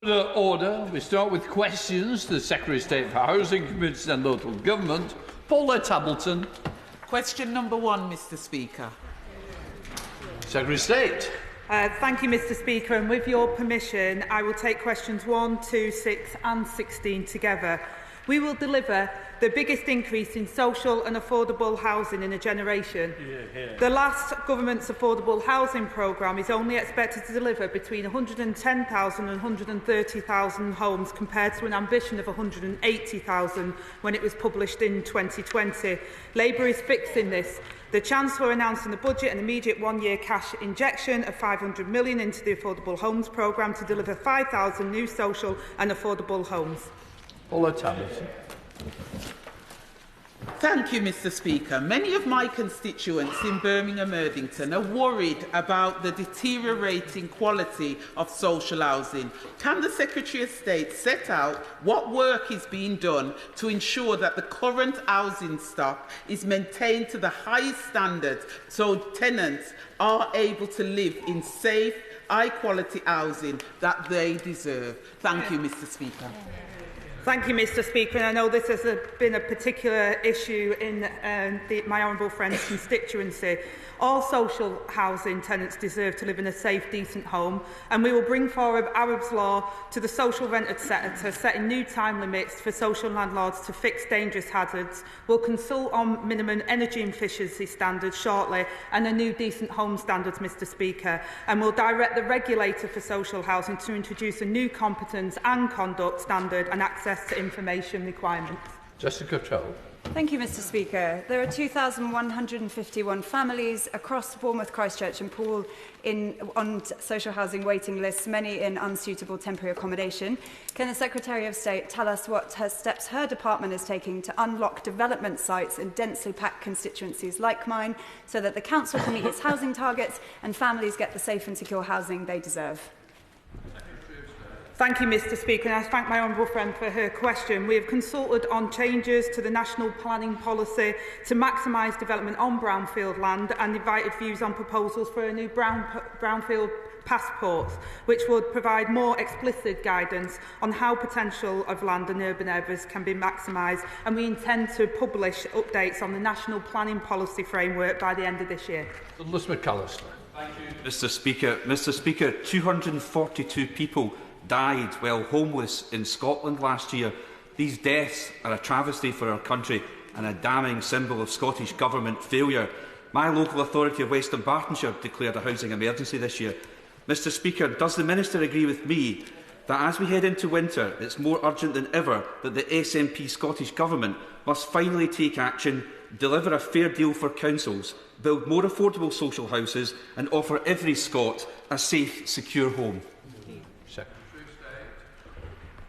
Order. We start with questions to the Secretary of State for Housing, Communities and Local Government, Paulette. Question number 1, Mr. Speaker. Secretary of State. Thank you, Mr. Speaker, and with your permission, I will take questions 1, 2, 6 and 16 together. We will deliver the biggest increase in social and affordable housing in a generation. The last government's affordable housing programme is only expected to deliver between 110,000 and 130,000 homes, compared to an ambition of 180,000 when it was published in 2020. Labour is fixing this. The Chancellor announced in the budget an immediate one-year cash injection of £500 million into the Affordable Homes programme to deliver 5,000 new social and affordable homes. Thank you, Mr. Speaker. Many of my constituents in Birmingham Erdington are worried about the deteriorating quality of social housing. Can the Secretary of State set out what work is being done to ensure that the current housing stock is maintained to the highest standards so tenants are able to live in safe, high-quality housing that they deserve? Thank you, Mr. Speaker. Thank you, Mr. Speaker. And I know this has been a particular issue in my honourable friend's constituency. All social housing tenants deserve to live in a safe, decent home, and we will bring forward Arab's law to the social rented sector, setting new time limits for social landlords to fix dangerous hazards. We'll consult on minimum energy efficiency standards shortly and a new decent home standards, Mr. Speaker, and we'll direct the regulator for social housing to introduce a new competence and conduct standard and access to information requirements. Jessica Toale. Thank you, Mr. Speaker. There are 2,151 families across Bournemouth, Christchurch and Poole on social housing waiting lists, many in unsuitable temporary accommodation. Can the Secretary of State tell us what steps her department is taking to unlock development sites in densely packed constituencies like mine, so that the council can meet its housing targets and families get the safe and secure housing they deserve? Thank you, Mr. Speaker, and I thank my honourable friend for her question. We have consulted on changes to the national planning policy to maximise development on brownfield land and invited views on proposals for a new brownfield passports, which would provide more explicit guidance on how potential of land in urban areas can be maximised, and we intend to publish updates on the national planning policy framework by the end of this year. McAllister. Thank you, Mr. Speaker. Mr. Speaker, 242 people died while homeless in Scotland last year. These deaths are a travesty for our country and a damning symbol of Scottish Government failure. My local authority of West Dunbartonshire declared a housing emergency this year. Mr. Speaker, does the Minister agree with me that as we head into winter, it's more urgent than ever that the SNP Scottish Government must finally take action, deliver a fair deal for councils, build more affordable social houses and offer every Scot a safe, secure home?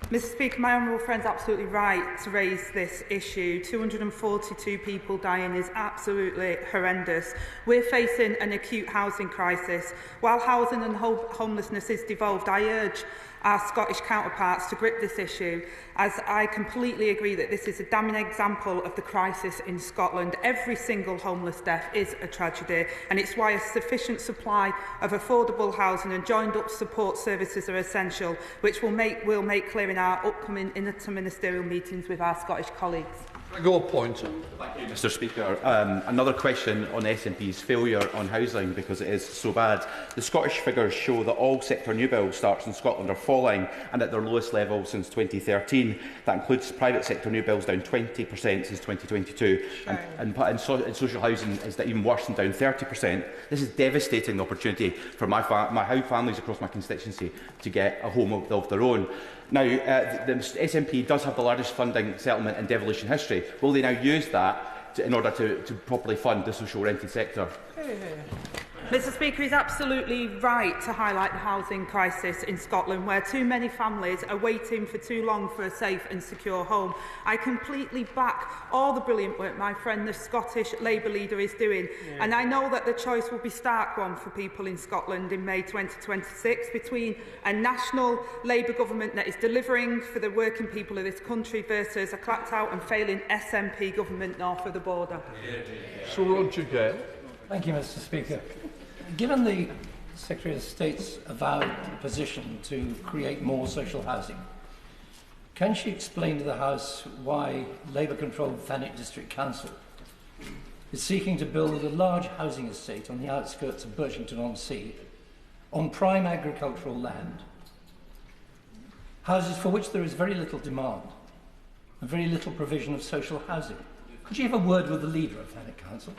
Mr. Speaker, my honourable friend is absolutely right to raise this issue. 242 people dying is absolutely horrendous. We're facing an acute housing crisis. While housing and homelessness is devolved, I urge our Scottish counterparts to grip this issue, as I completely agree that this is a damning example of the crisis in Scotland. Every single homeless death is a tragedy, and it's why a sufficient supply of affordable housing and joined-up support services are essential, which we'll make clear in our upcoming inter-ministerial meetings with our Scottish colleagues. Gregor, Poynton. Thank you, Mr. Speaker. Another question on SNP's failure on housing, because it is so bad. The Scottish figures show that all sector new build starts in Scotland are falling and at their lowest level since 2013. That includes private sector new builds down 20% since 2022, and social housing is even worse and down 30%. This is devastating the opportunity for my families across my constituency to get a home of their own. Now, the SNP does have the largest funding settlement in devolution history. Will they now use that in order to properly fund the social rented sector? Mr. Speaker, he's absolutely right to highlight the housing crisis in Scotland, where too many families are waiting for too long for a safe and secure home. I completely back all the brilliant work my friend, the Scottish Labour leader, is doing. And I know that the choice will be stark one for people in Scotland in May 2026 between a national Labour government that is delivering for the working people of this country versus a clapped out and failing SNP government north of the border. Sir Roger Gale. Thank you, Mr. Speaker. Given the The Secretary of State's avowed position to create more social housing. Can she explain to the House why Labour-controlled Thanet District Council is seeking to build a large housing estate on the outskirts of Birchington-on-Sea on prime agricultural land, houses for which there is very little demand and very little provision of social housing? Could you have a word with the leader of Thanet Council?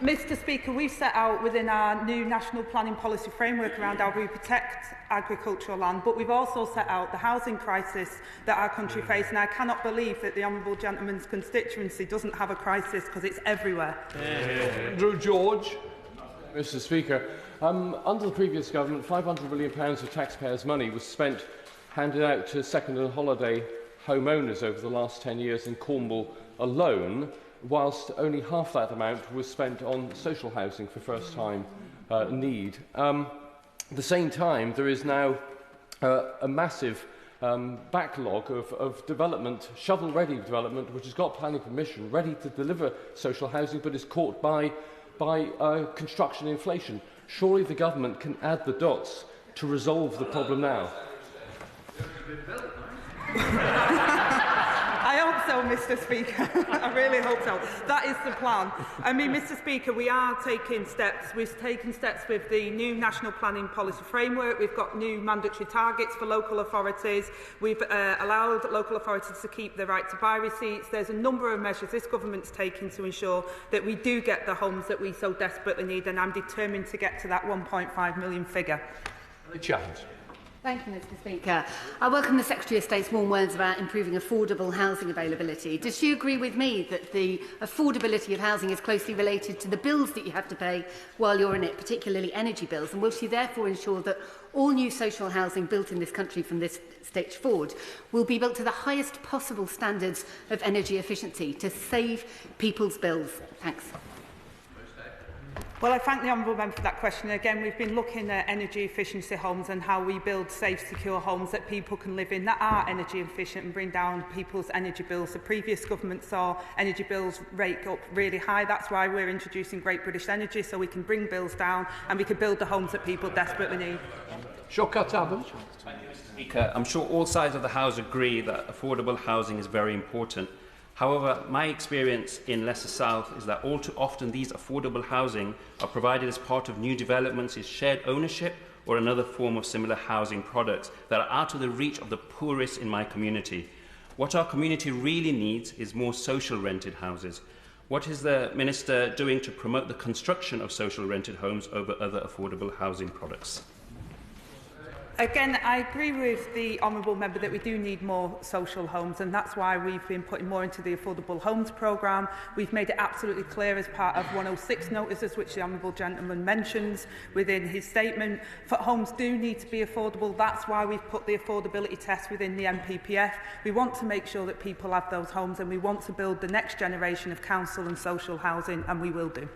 Mr Speaker, we've set out within our new national planning policy framework around how we protect agricultural land, but we've also set out the housing crisis that our country faces, and I cannot believe that the honourable gentleman's constituency doesn't have a crisis, because it's everywhere. Andrew George. Mr Speaker, under the previous government, £500 million of taxpayers' money was spent handed out to second and holiday homeowners over the last 10 years in Cornwall alone, whilst only half that amount was spent on social housing for first-time need. At the same time, there is now a massive backlog of development, shovel-ready development, which has got planning permission, ready to deliver social housing, but is caught by construction inflation. Surely the government can add the dots to resolve the problem now. I hope so, Mr Speaker. I really hope so. That is the plan. I mean, Mr Speaker, we are taking steps. We've taken steps with the new National Planning Policy Framework. We've got new mandatory targets for local authorities. We've allowed local authorities to keep the right to buy receipts. There's a number of measures this government's taken to ensure that we do get the homes that we so desperately need, and I'm determined to get to that 1.5 million figure. Chowns. Thank you, Mr Speaker. I welcome the Secretary of State's warm words about improving affordable housing availability. Does she agree with me that the affordability of housing is closely related to the bills that you have to pay while you're in it, particularly energy bills? And will she therefore ensure that all new social housing built in this country from this stage forward will be built to the highest possible standards of energy efficiency to save people's bills? Thanks. Well, I thank the honourable member for that question. Again, we've been looking at energy efficiency homes and how we build safe, secure homes that people can live in that are energy efficient and bring down people's energy bills. The previous government saw energy bills rake up really high. That's why we're introducing Great British Energy, so we can bring bills down and we can build the homes that people desperately need. Shockat. Speaker, I'm sure all sides of the House agree that affordable housing is very important. However, my experience in Leicester South is that all too often these affordable housing are provided as part of new developments, is shared ownership or another form of similar housing products that are out of the reach of the poorest in my community. What our community really needs is more social rented houses. What is the Minister doing to promote the construction of social rented homes over other affordable housing products? Again, I agree with the honourable member that we do need more social homes, and that's why we've been putting more into the Affordable Homes programme. We've made it absolutely clear as part of 106 notices, which the honourable gentleman mentions within his statement, that homes do need to be affordable. That's why we've put the affordability test within the MPPF. We want to make sure that people have those homes, and we want to build the next generation of council and social housing, and we will do.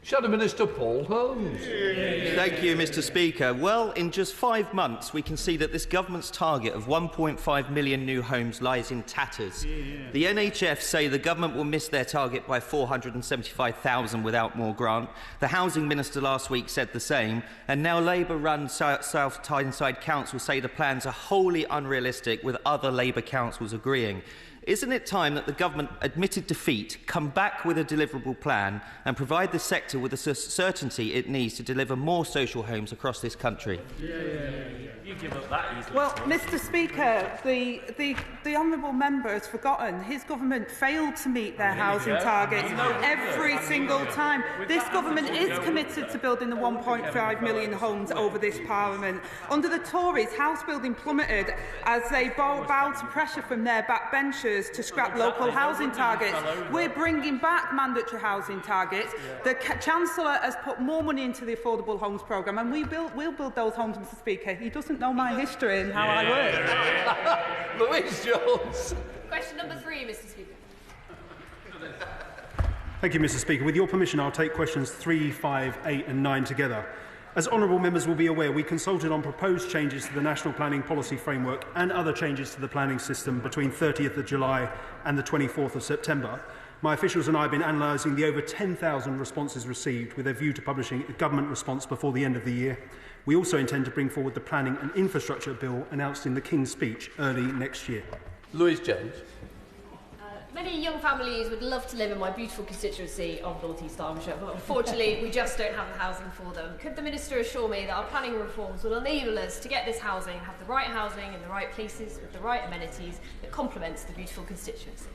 Shadow Minister Paul Holmes. Thank you, Mr Speaker. Well, in just 5 months, we can see that this government's target of 1.5 million new homes lies in tatters. The NHF say the government will miss their target by 475,000 without more grant. The Housing Minister last week said the same, and now Labour-run South Tyneside Council say the plans are wholly unrealistic, with other Labour councils agreeing. Isn't it time that the government admitted defeat, come back with a deliverable plan and provide the sector with the certainty it needs to deliver more social homes across this country? You give up that easily. Well, Mr Speaker, the honourable member has forgotten his government failed to meet their housing targets every single time. This government is committed to building the 1.5 million homes over this Parliament. Under the Tories, house building plummeted as they bow to pressure from their backbenchers to scrap local housing targets. We're bringing back mandatory housing targets. The Chancellor has put more money into the Affordable Homes programme, and we'll build those homes, Mr Speaker. He doesn't know my history and how I work. Louise Jones. Question number 3, Mr Speaker. Thank you, Mr Speaker. With your permission, I'll take questions 3, 5, 8 and 9 together. As honourable members will be aware, we consulted on proposed changes to the National Planning Policy Framework and other changes to the planning system between 30th of July and the 24th of September. My officials and I have been analysing the over 10,000 responses received with a view to publishing a government response before the end of the year. We also intend to bring forward the Planning and Infrastructure Bill announced in the King's Speech early next year. Louise Jones. Many young families would love to live in my beautiful constituency of North East Derbyshire, but unfortunately we just don't have the housing for them. Could the Minister assure me that our planning reforms will enable us to get this housing, have the right housing in the right places with the right amenities that complements the beautiful constituency?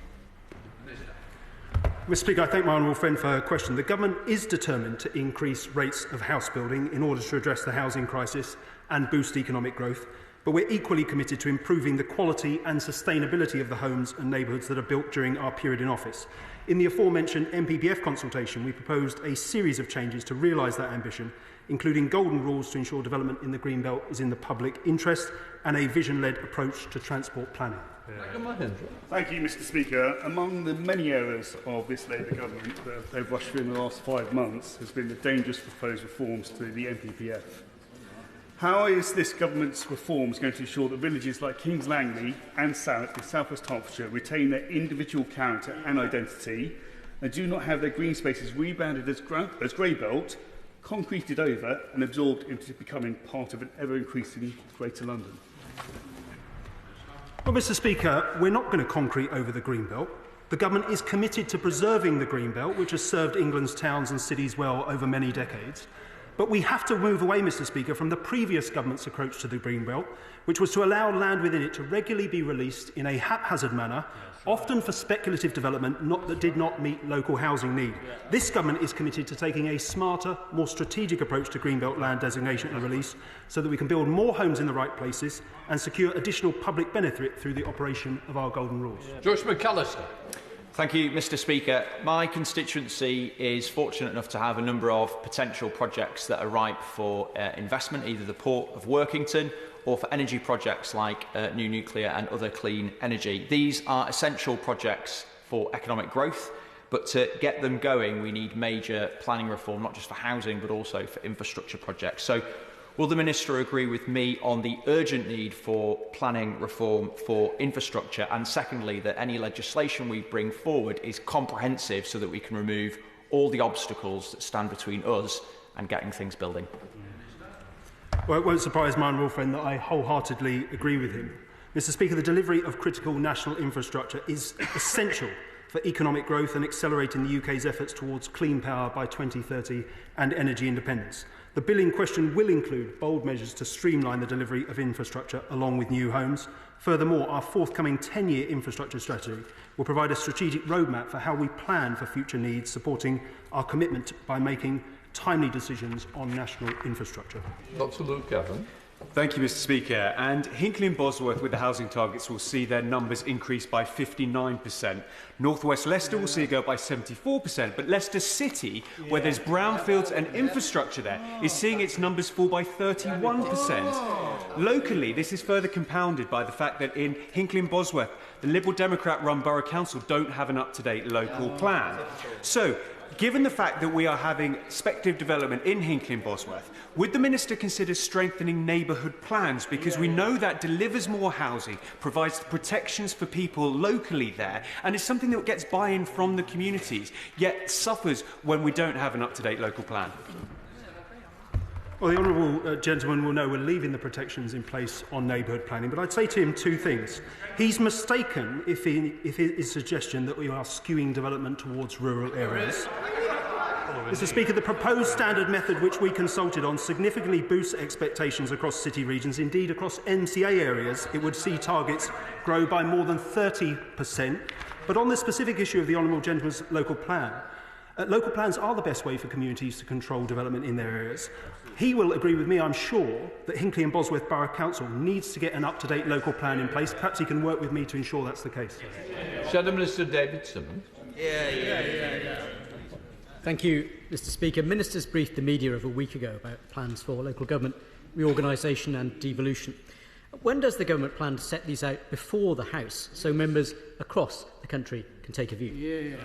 Mr. Speaker, I thank my honourable friend for her question. The Government is determined to increase rates of house building in order to address the housing crisis and boost economic growth, but we're equally committed to improving the quality and sustainability of the homes and neighbourhoods that are built during our period in office. In the aforementioned MPPF consultation, we proposed a series of changes to realise that ambition, including golden rules to ensure development in the Greenbelt is in the public interest and a vision-led approach to transport planning. Thank you, Mr. Speaker. Among the many errors of this Labour government that they've rushed through in the last 5 months has been the dangerous proposed reforms to the MPPF. How is this government's reforms going to ensure that villages like Kings Langley and South in South West Hertfordshire retain their individual character and identity and do not have their green spaces rebranded as Greybelt, concreted over and absorbed into becoming part of an ever-increasing Greater London? Well, Mr. Speaker, we're not going to concrete over the Greenbelt. The Government is committed to preserving the Greenbelt, which has served England's towns and cities well over many decades. But we have to move away, Mr. Speaker, from the previous government's approach to the Greenbelt, which was to allow land within it to regularly be released in a haphazard manner, often for speculative development that did not meet local housing need. This government is committed to taking a smarter, more strategic approach to Greenbelt land designation and release so that we can build more homes in the right places and secure additional public benefit through the operation of our golden rules. George McAllister. Thank you, Mr. Speaker. My constituency is fortunate enough to have a number of potential projects that are ripe for investment, either the Port of Workington or for energy projects like new nuclear and other clean energy. These are essential projects for economic growth, but to get them going, we need major planning reform, not just for housing, but also for infrastructure projects. So, will the Minister agree with me on the urgent need for planning reform for infrastructure, and secondly, that any legislation we bring forward is comprehensive so that we can remove all the obstacles that stand between us and getting things building? Well, it won't surprise my honourable friend that I wholeheartedly agree with him. Mr. Speaker, the delivery of critical national infrastructure is essential for economic growth and accelerating the UK's efforts towards clean power by 2030 and energy independence. The bill in question will include bold measures to streamline the delivery of infrastructure along with new homes. Furthermore, our forthcoming 10-year infrastructure strategy will provide a strategic roadmap for how we plan for future needs, supporting our commitment by making timely decisions on national infrastructure. Dr. Luke Gavin. Thank you, Mr. Speaker. And Hinckley and Bosworth, with the housing targets, will see their numbers increase by 59%. North West Leicester will see it go up by 74%. But Leicester City, where there's brownfields and infrastructure there, is seeing its numbers fall by 31%. Locally, this is further compounded by the fact that in Hinckley and Bosworth, the Liberal Democrat-run Borough Council don't have an up-to-date local plan. So, given the fact that we are having speculative development in Hinckley and Bosworth, would the Minister consider strengthening neighbourhood plans? Because we know that delivers more housing, provides protections for people locally there, and is something that gets buy-in from the communities, yet suffers when we don't have an up-to-date local plan. Well, the honourable gentleman will know we're leaving the protections in place on neighbourhood planning, but I'd say to him two things. He's mistaken if his suggestion that we are skewing development towards rural areas. Mr. Speaker, the proposed standard method which we consulted on significantly boosts expectations across city regions. Indeed, across MCA areas, it would see targets grow by more than 30%. But on the specific issue of the honourable gentleman's local plan, local plans are the best way for communities to control development in their areas. He will agree with me, I'm sure, that Hinckley and Bosworth Borough Council needs to get an up-to-date local plan in place. Perhaps he can work with me to ensure that's the case. Shadow Minister David Simmons. Thank you, Mr. Speaker. Ministers briefed the media over a week ago about plans for local government reorganisation and devolution. When does the government plan to set these out before the House so members across the country can take a view?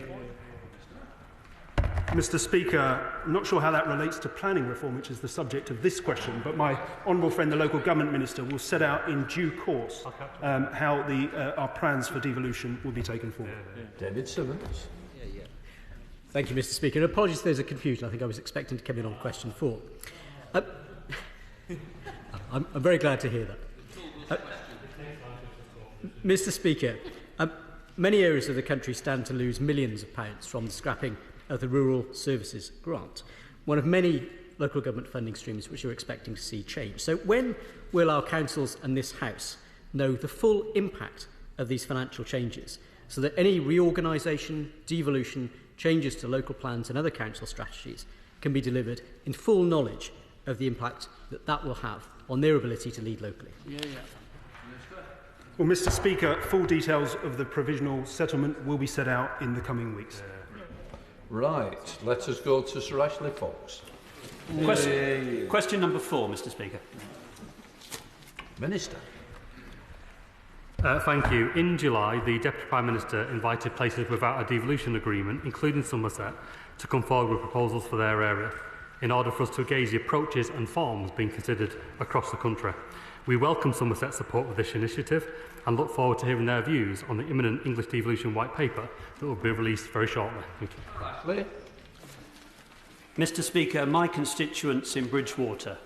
Mr. Speaker, I'm not sure how that relates to planning reform, which is the subject of this question, but my honourable friend, the local government minister, will set out in due course how our plans for devolution will be taken forward. David Simmons. Thank you, Mr Speaker. And apologies if there's a confusion. I think I was expecting to come in on question 4. I'm very glad to hear that. Mr Speaker, many areas of the country stand to lose millions of pounds from the scrapping of the Rural Services Grant, one of many local government funding streams which you're expecting to see change. So when will our councils and this House know the full impact of these financial changes so that any reorganisation, devolution, changes to local plans and other council strategies can be delivered in full knowledge of the impact that that will have on their ability to lead locally? Well, Mr Speaker, full details of the provisional settlement will be set out in the coming weeks. Right, let us go to Sir Ashley Fox. Question number 4, Mr Speaker. Minister. Thank you. In July, the Deputy Prime Minister invited places without a devolution agreement, including Somerset, to come forward with proposals for their area in order for us to gauge the approaches and forms being considered across the country. We welcome Somerset's support for this initiative and look forward to hearing their views on the imminent English devolution white paper that will be released very shortly. Thank you. Mr Speaker, my constituents in Bridgewater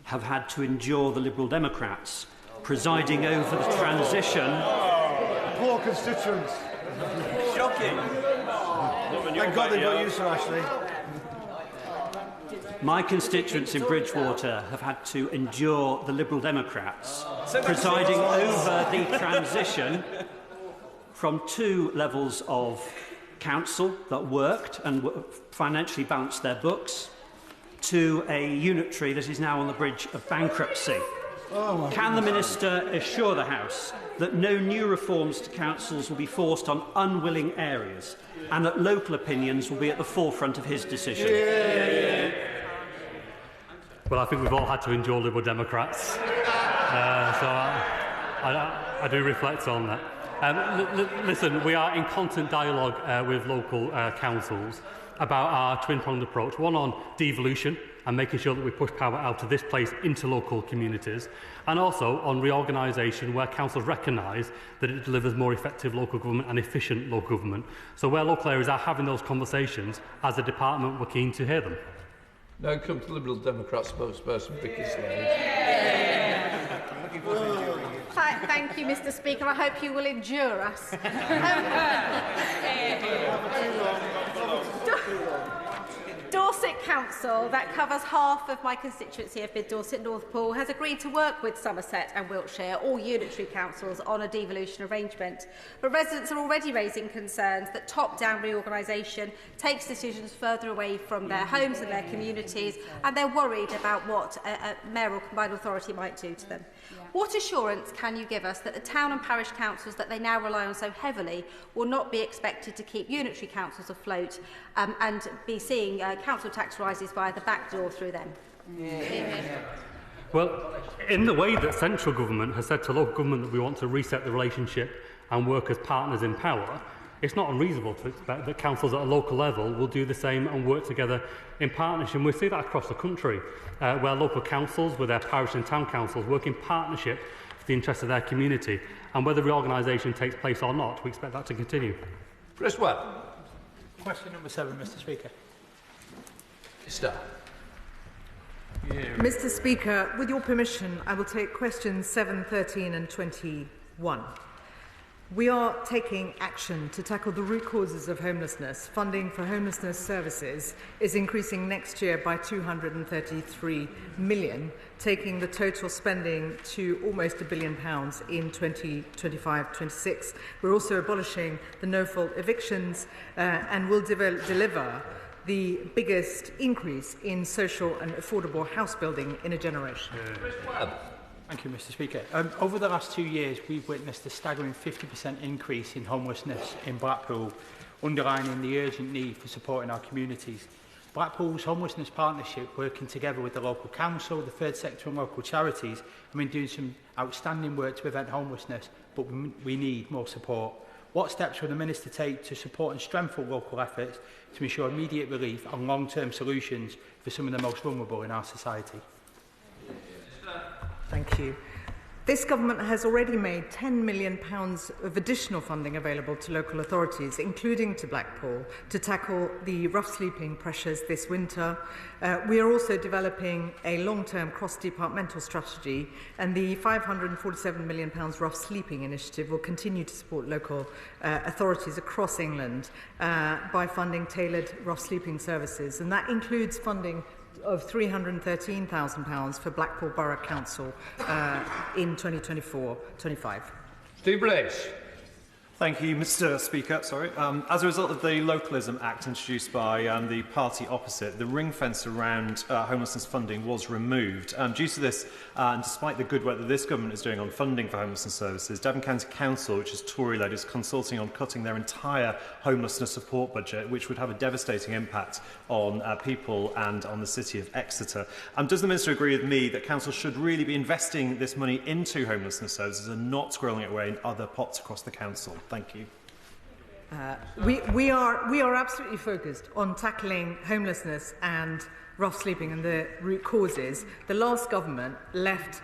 have had to endure the Liberal Democrats presiding over the transition. Poor constituents. Shocking. Thank God they've got you, Sir Ashley. My constituents in Bridgewater have had to endure the Liberal Democrats presiding over the transition from 2 levels of council that worked and financially balanced their books to a unitary that is now on the bridge of bankruptcy. Can the Minister assure the House that no new reforms to councils will be forced on unwilling areas and that local opinions will be at the forefront of his decision? Well, I think we've all had to endure Liberal Democrats, so I do reflect on that. Listen, we are in constant dialogue with local councils about our twin-pronged approach, one on devolution and making sure that we push power out of this place into local communities, and also on reorganisation where councils recognise that it delivers more effective local government and efficient local government. So where local areas are having those conversations, as a department, we're keen to hear them. Now come to Liberal Democrat spokesperson Vicky Slade. Thank you, Mr Speaker. I hope you will endure us. Dorset Council, that covers half of my constituency of Mid Dorset North Pool, has agreed to work with Somerset and Wiltshire, all unitary councils, on a devolution arrangement. But residents are already raising concerns that top-down reorganisation takes decisions further away from their homes and their communities, and they're worried about what a mayoral combined authority might do to them. What assurance can you give us that the town and parish councils that they now rely on so heavily will not be expected to keep unitary councils afloat and be seeing council tax rises via the back door through them? Well, in the way that central government has said to local government that we want to reset the relationship and work as partners in power, it's not unreasonable to expect that councils at a local level will do the same and work together in partnership. And we see that across the country, where local councils, with their parish and town councils, work in partnership for the interests of their community. And whether reorganisation takes place or not, we expect that to continue. Chris Webb. Question number 7, Mr Speaker. Mr Speaker, with your permission, I will take questions 7, 13 and 21. We are taking action to tackle the root causes of homelessness. Funding for homelessness services is increasing next year by £233 million, taking the total spending to almost £1 billion in 2025-26. We're also abolishing the no-fault evictions and will deliver the biggest increase in social and affordable house building in a generation. Thank you, Mr Speaker. Over the last 2 years, we've witnessed a staggering 50% increase in homelessness in Blackpool, underlining the urgent need for supporting our communities. Blackpool's Homelessness Partnership, working together with the local council, the third sector and local charities, have been doing some outstanding work to prevent homelessness, but we need more support. What steps will the Minister take to support and strengthen local efforts to ensure immediate relief and long-term solutions for some of the most vulnerable in our society? Thank you. This government has already made £10 million of additional funding available to local authorities, including to Blackpool, to tackle the rough sleeping pressures this winter. We are also developing a long-term cross-departmental strategy, and the £547 million rough sleeping initiative will continue to support local authorities across England by funding tailored rough sleeping services, and that includes funding of £313,000 for Blackpool Borough Council in 2024-25. Steve Blaze. Thank you, Mr. Speaker. As a result of the Localism Act introduced by the party opposite, the ring fence around homelessness funding was removed. Due to this, and despite the good work that this government is doing on funding for homelessness services, Devon County Council, which is Tory-led, is consulting on cutting their entire homelessness support budget, which would have a devastating impact on people and on the city of Exeter. Does the Minister agree with me that Council should really be investing this money into homelessness services and not squirreling it away in other pots across the Council? Thank you. We are absolutely focused on tackling homelessness and rough sleeping and the root causes. The last government left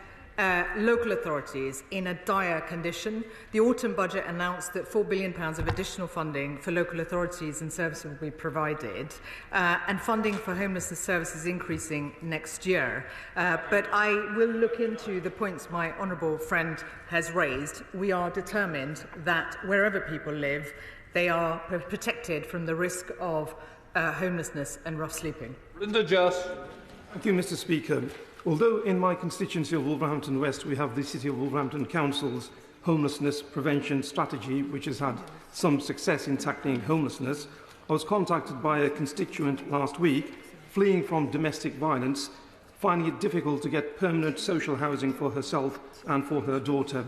local authorities in a dire condition. The autumn budget announced that £4 billion of additional funding for local authorities and services will be provided, and funding for homelessness services increasing next year. But I will look into the points my honourable friend has raised. We are determined that wherever people live, they are protected from the risk of homelessness and rough sleeping. Linda Just. Thank you, Mr. Speaker. Although in my constituency of Wolverhampton West we have the City of Wolverhampton Council's homelessness prevention strategy, which has had some success in tackling homelessness, I was contacted by a constituent last week fleeing from domestic violence, finding it difficult to get permanent social housing for herself and for her daughter.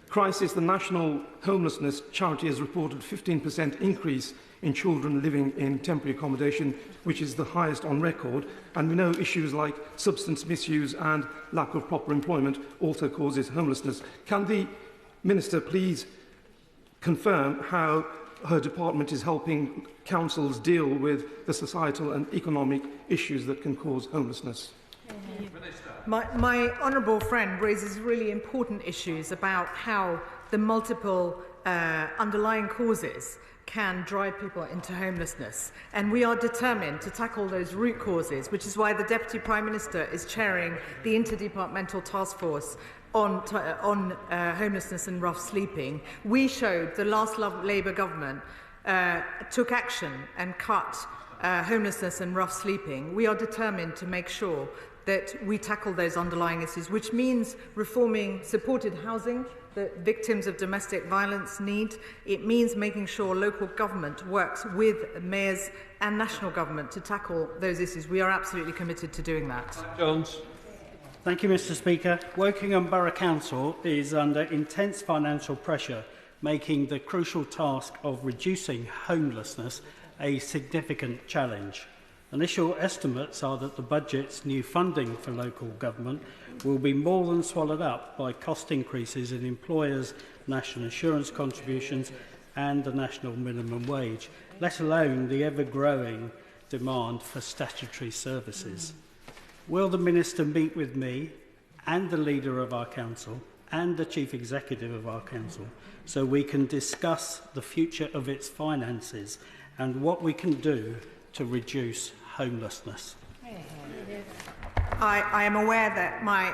Crisis, the National Homelessness Charity, has reported 15% increase in children living in temporary accommodation, which is the highest on record, and we know issues like substance misuse and lack of proper employment also causes homelessness. Can the Minister please confirm how her department is helping councils deal with the societal and economic issues that can cause homelessness? My honourable friend raises really important issues about how the multiple underlying causes can drive people into homelessness. And we are determined to tackle those root causes, which is why the Deputy Prime Minister is chairing the Interdepartmental Task Force on homelessness and rough sleeping. We showed the last Labour government took action and cut homelessness and rough sleeping. We are determined to make sure that we tackle those underlying issues, which means reforming supported housing that victims of domestic violence need. It means making sure local government works with mayors and national government to tackle those issues. We are absolutely committed to doing that. Jones. Thank you, Mr. Speaker. Wokingham Borough Council is under intense financial pressure, making the crucial task of reducing homelessness a significant challenge. Initial estimates are that the budget's new funding for local government will be more than swallowed up by cost increases in employers' national insurance contributions and the national minimum wage, let alone the ever-growing demand for statutory services. Will the Minister meet with me and the Leader of our Council and the Chief Executive of our Council so we can discuss the future of its finances and what we can do to reduce homelessness? I am aware that my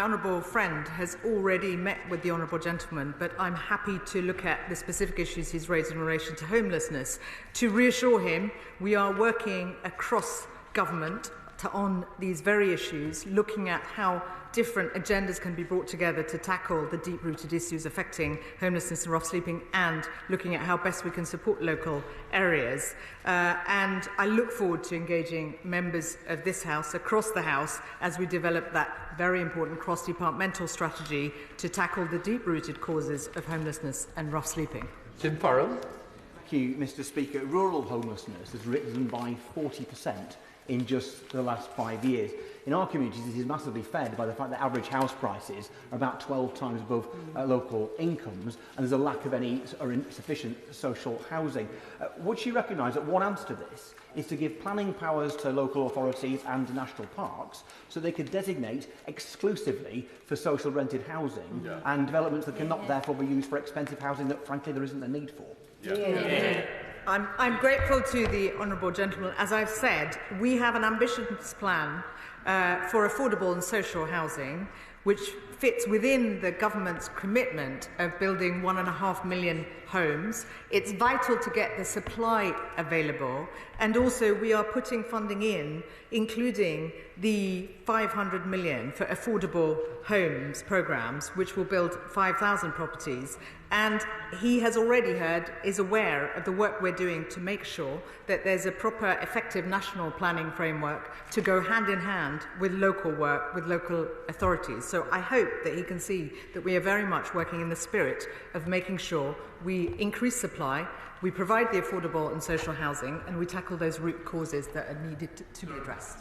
honourable friend has already met with the honourable gentleman, but I'm happy to look at the specific issues he's raised in relation to homelessness. To reassure him, we are working across government on these very issues, looking at how different agendas can be brought together to tackle the deep-rooted issues affecting homelessness and rough sleeping, and looking at how best we can support local areas. And I look forward to engaging members of this House, across the House, as we develop that very important cross-departmental strategy to tackle the deep-rooted causes of homelessness and rough sleeping. Tim Farrell. Thank you, Mr. Speaker. Rural homelessness has risen by 40% in just the last 5 years. In our communities, this is massively fed by the fact that average house prices are about 12 times above local incomes, and there's a lack of any or insufficient social housing. Would she recognise that one answer to this is to give planning powers to local authorities and national parks so they could designate exclusively for social rented housing and developments that cannot therefore be used for expensive housing that frankly there isn't a need for? I'm grateful to the honourable gentleman. As I've said, we have an ambitious plan for affordable and social housing, which fits within the government's commitment of building 1.5 million homes. It's vital to get the supply available, and also we are putting funding in, including the 500 million for affordable homes programmes, which will build 5,000 properties. And he has already heard, is aware of the work we're doing to make sure that there's a proper, effective national planning framework to go hand in hand with local work, with local authorities. So I hope that he can see that we are very much working in the spirit of making sure we increase supply, we provide the affordable and social housing, and we tackle those root causes that are needed to be addressed.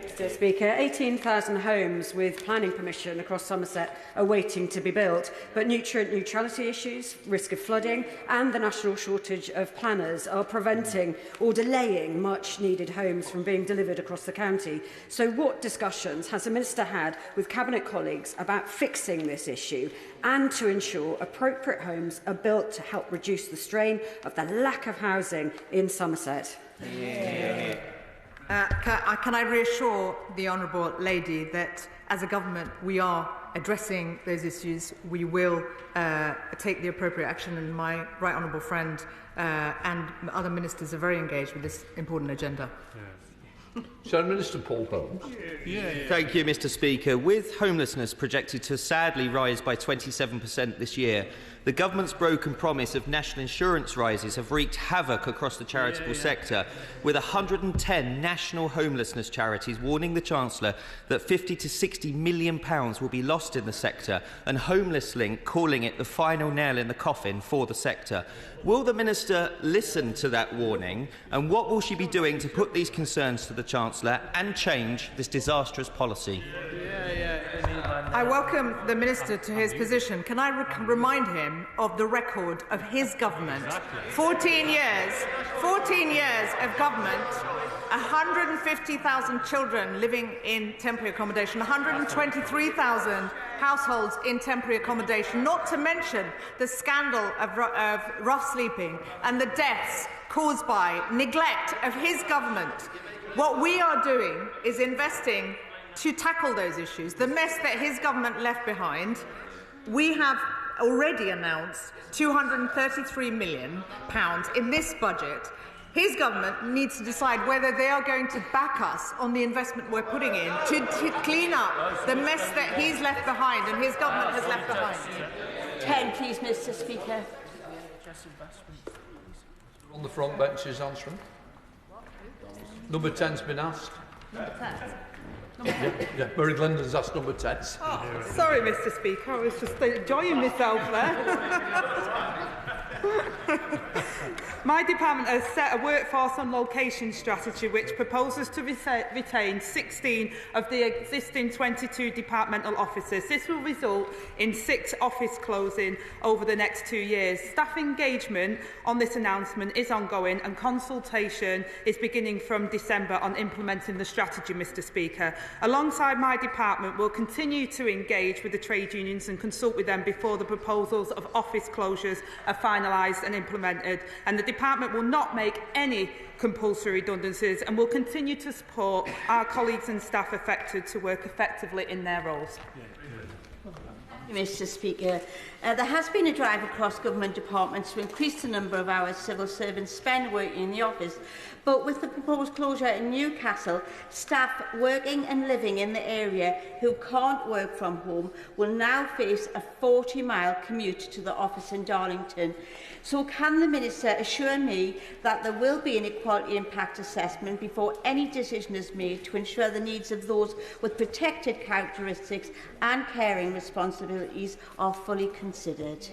Mr Speaker, 18,000 homes with planning permission across Somerset are waiting to be built, but nutrient neutrality issues, risk of flooding and the national shortage of planners are preventing or delaying much needed homes from being delivered across the county. So what discussions has the Minister had with Cabinet colleagues about fixing this issue and to ensure appropriate homes are built to help reduce the strain of the lack of housing in Somerset? Can I reassure the honourable lady that as a government we are addressing those issues. We will take the appropriate action, and my right honourable friend and other ministers are very engaged with this important agenda. Minister Paul Holmes. Thank you, Mr Speaker. With homelessness projected to sadly rise by 27% this year, the government's broken promise of national insurance rises have wreaked havoc across the charitable sector, with 110 national homelessness charities warning the Chancellor that £50 to £60 million will be lost in the sector, and Homeless Link calling it the final nail in the coffin for the sector. Will the Minister listen to that warning, and what will she be doing to put these concerns to the Chancellor and change this disastrous policy? I welcome the Minister to his position. Can I remind him of the record of his government? 14 years of government, 150,000 children living in temporary accommodation, 123,000 households in temporary accommodation, not to mention the scandal of rough sleeping and the deaths caused by neglect of his government. What we are doing is investing to tackle those issues, the mess that his government left behind. We have already announced £233 million in this budget. His government needs to decide whether they are going to back us on the investment we're putting in to clean up the mess that he's left behind and his government has left behind. 10, please, Mr Speaker. On the front benches answering. Number 10's been asked. Number 10. Mary Glendon's asked number 10. Oh, sorry, Mr Speaker, I was just enjoying myself there. My department has set a workforce and location strategy which proposes to retain 16 of the existing 22 departmental officers. This will result in 6 office closing over the next 2 years. Staff engagement on this announcement is ongoing, and consultation is beginning from December on implementing the strategy, Mr Speaker. Alongside my department, we'll continue to engage with the trade unions and consult with them before the proposals of office closures are finalised and implemented, and the department will not make any compulsory redundancies and will continue to support our colleagues and staff affected to work effectively in their roles. Mr Speaker, there has been a drive across government departments to increase the number of hours civil servants spend working in the office, but with the proposed closure in Newcastle, staff working and living in the area who can't work from home will now face a 40-mile commute to the office in Darlington. So can the Minister assure me that there will be an equality impact assessment before any decision is made to ensure the needs of those with protected characteristics and caring responsibilities are fully considered?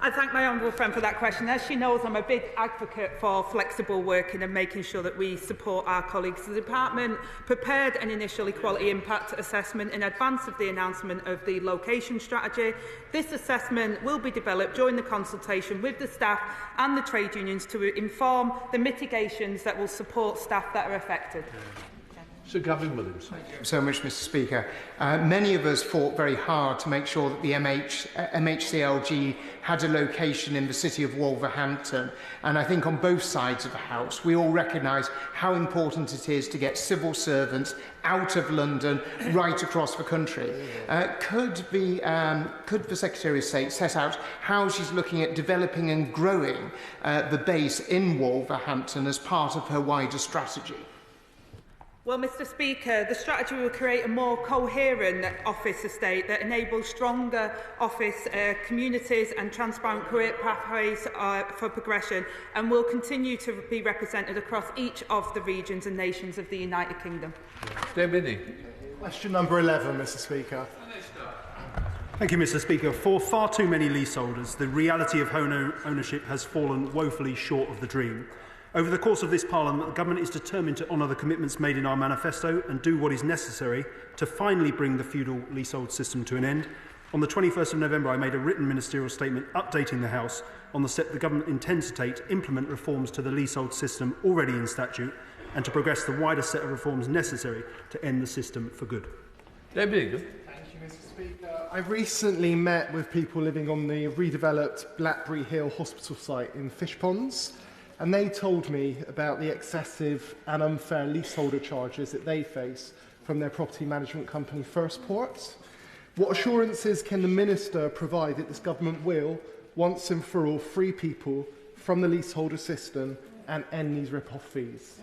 I thank my honourable friend for that question. As she knows, I'm a big advocate for flexible working and making sure that we support our colleagues. The department prepared an initial equality impact assessment in advance of the announcement of the location strategy. This assessment will be developed during the consultation with the staff and the trade unions to inform the mitigations that will support staff that are affected. Sir Gavin Williams. Thank you so much, Mr Speaker. Many of us fought very hard to make sure that the MHCLG had a location in the city of Wolverhampton, and I think on both sides of the House we all recognise how important it is to get civil servants out of London right across the country. Could the Secretary of State set out how she's looking at developing and growing the base in Wolverhampton as part of her wider strategy? Well, Mr Speaker, the strategy will create a more coherent office estate that enables stronger office communities and transparent career pathways for progression, and will continue to be represented across each of the regions and nations of the United Kingdom. Question number 11, Mr Speaker. Thank you, Mr Speaker. For far too many leaseholders, the reality of home ownership has fallen woefully short of the dream. Over the course of this Parliament, the Government is determined to honour the commitments made in our manifesto and do what is necessary to finally bring the feudal leasehold system to an end. On the 21st of November, I made a written ministerial statement updating the House on the step the Government intends to take to implement reforms to the leasehold system already in statute and to progress the wider set of reforms necessary to end the system for good. Thank you, Mr Speaker. I recently met with people living on the redeveloped Blackberry Hill Hospital site in Fishponds, and they told me about the excessive and unfair leaseholder charges that they face from their property management company Firstport. What assurances can the Minister provide that this Government will, once and for all, free people from the leaseholder system and end these rip-off fees?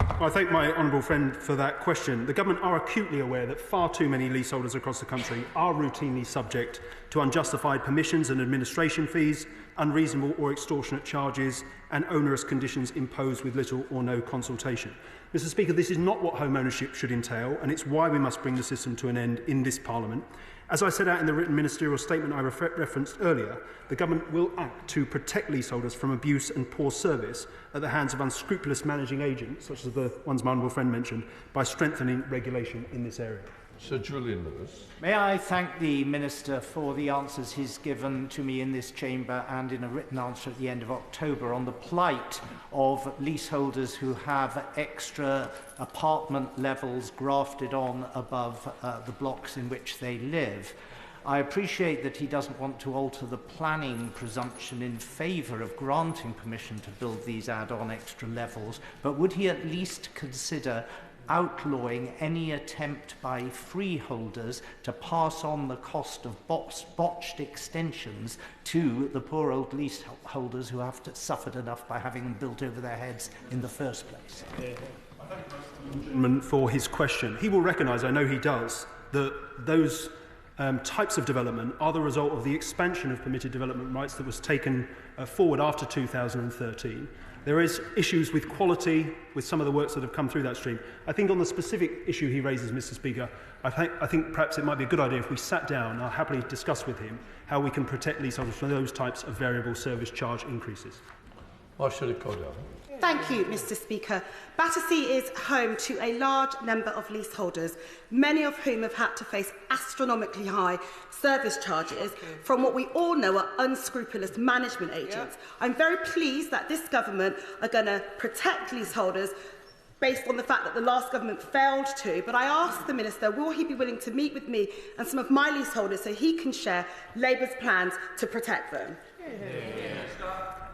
I thank my honourable friend for that question. The Government are acutely aware that far too many leaseholders across the country are routinely subject to unjustified permissions and administration fees, unreasonable or extortionate charges and onerous conditions imposed with little or no consultation. Mr Speaker, this is not what home ownership should entail, and it's why we must bring the system to an end in this Parliament. As I set out in the written ministerial statement I referenced earlier, the Government will act to protect leaseholders from abuse and poor service at the hands of unscrupulous managing agents, such as the ones my honourable friend mentioned, by strengthening regulation in this area. Sir Julian Lewis. May I thank the Minister for the answers he's given to me in this chamber and in a written answer at the end of October on the plight of leaseholders who have extra apartment levels grafted on above the blocks in which they live. I appreciate that he doesn't want to alter the planning presumption in favour of granting permission to build these add-on extra levels, but would he at least consider outlawing any attempt by freeholders to pass on the cost of botched extensions to the poor old leaseholders who have suffered enough by having them built over their heads in the first place? For his question. He will recognise, I know he does, that those types of development are the result of the expansion of permitted development rights that was taken forward after 2013. There is issues with quality with some of the works that have come through that stream. I think on the specific issue he raises, Mr Speaker, I think perhaps it might be a good idea if we sat down and I'll happily discuss with him how we can protect leaseholders from those types of variable service charge increases. Thank you, Mr Speaker. Battersea is home to a large number of leaseholders, many of whom have had to face astronomically high service charges from what we all know are unscrupulous management agents. I'm very pleased that this Government are going to protect leaseholders based on the fact that the last Government failed to, but I ask the Minister, will he be willing to meet with me and some of my leaseholders so he can share Labour's plans to protect them?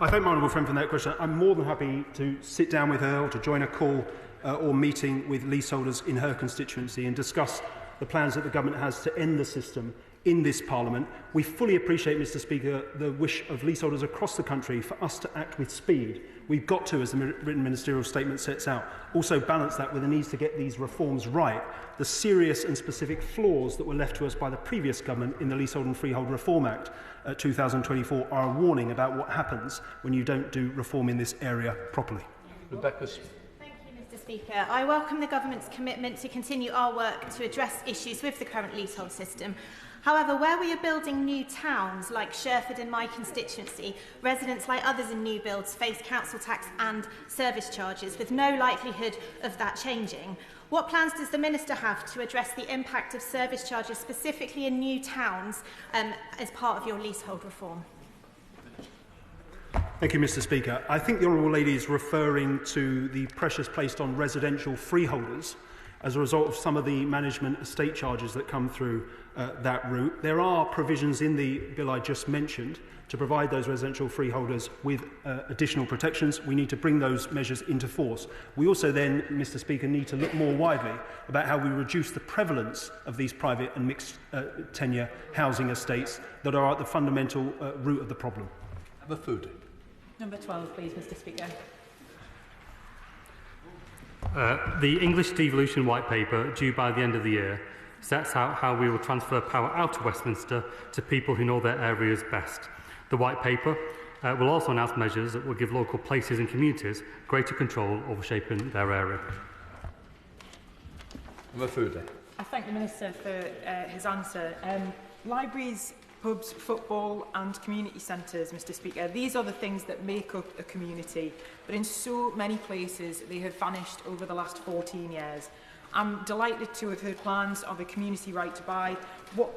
I thank my honourable friend for that question. I'm more than happy to sit down with her or to join a call or meeting with leaseholders in her constituency and discuss the plans that the Government has to end the system in this Parliament. We fully appreciate, Mr Speaker, the wish of leaseholders across the country for us to act with speed. We've got to, as the written ministerial statement sets out, also balance that with the needs to get these reforms right. The serious and specific flaws that were left to us by the previous Government in the Leasehold and Freehold Reform Act 2024 are a warning about what happens when you don't do reform in this area properly. Rebecca. Speaker. I welcome the Government's commitment to continue our work to address issues with the current leasehold system. However, where we are building new towns, like Sherford in my constituency, residents like others in new builds face council tax and service charges with no likelihood of that changing. What plans does the Minister have to address the impact of service charges, specifically in new towns, as part of your leasehold reform? Thank you, Mr. Speaker. I think the Honourable Lady is referring to the pressures placed on residential freeholders as a result of some of the management estate charges that come through that route. There are provisions in the bill I just mentioned to provide those residential freeholders with additional protections. We need to bring those measures into force. We also then, Mr. Speaker, need to look more widely about how we reduce the prevalence of these private and mixed tenure housing estates that are at the fundamental root of the problem. Have a food. Number 12, please, Mr. Speaker. The English Devolution White Paper, due by the end of the year, sets out how we will transfer power out of Westminster to people who know their areas best. The White Paper will also announce measures that will give local places and communities greater control over shaping their area. I thank the Minister for his answer. Libraries, pubs, football and community centres, Mr. Speaker, these are the things that make up a community, but in so many places they have vanished over the last 14 years. I'm delighted to have heard plans of a community right to buy.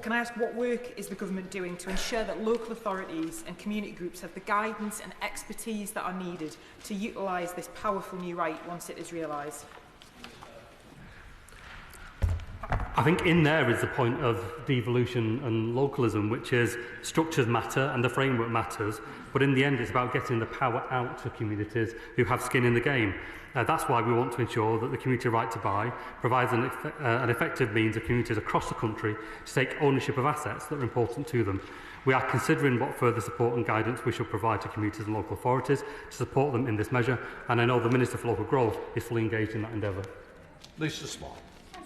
Can I ask, what work is the Government doing to ensure that local authorities and community groups have the guidance and expertise that are needed to utilise this powerful new right once it is realised? I think in there is the point of devolution and localism, which is structures matter and the framework matters, but in the end it's about getting the power out to communities who have skin in the game. That's why we want to ensure that the community right to buy provides an effective means of communities across the country to take ownership of assets that are important to them. We are considering what further support and guidance we should provide to communities and local authorities to support them in this measure, and I know the Minister for Local Growth is fully engaged in that endeavour. Lisa Small.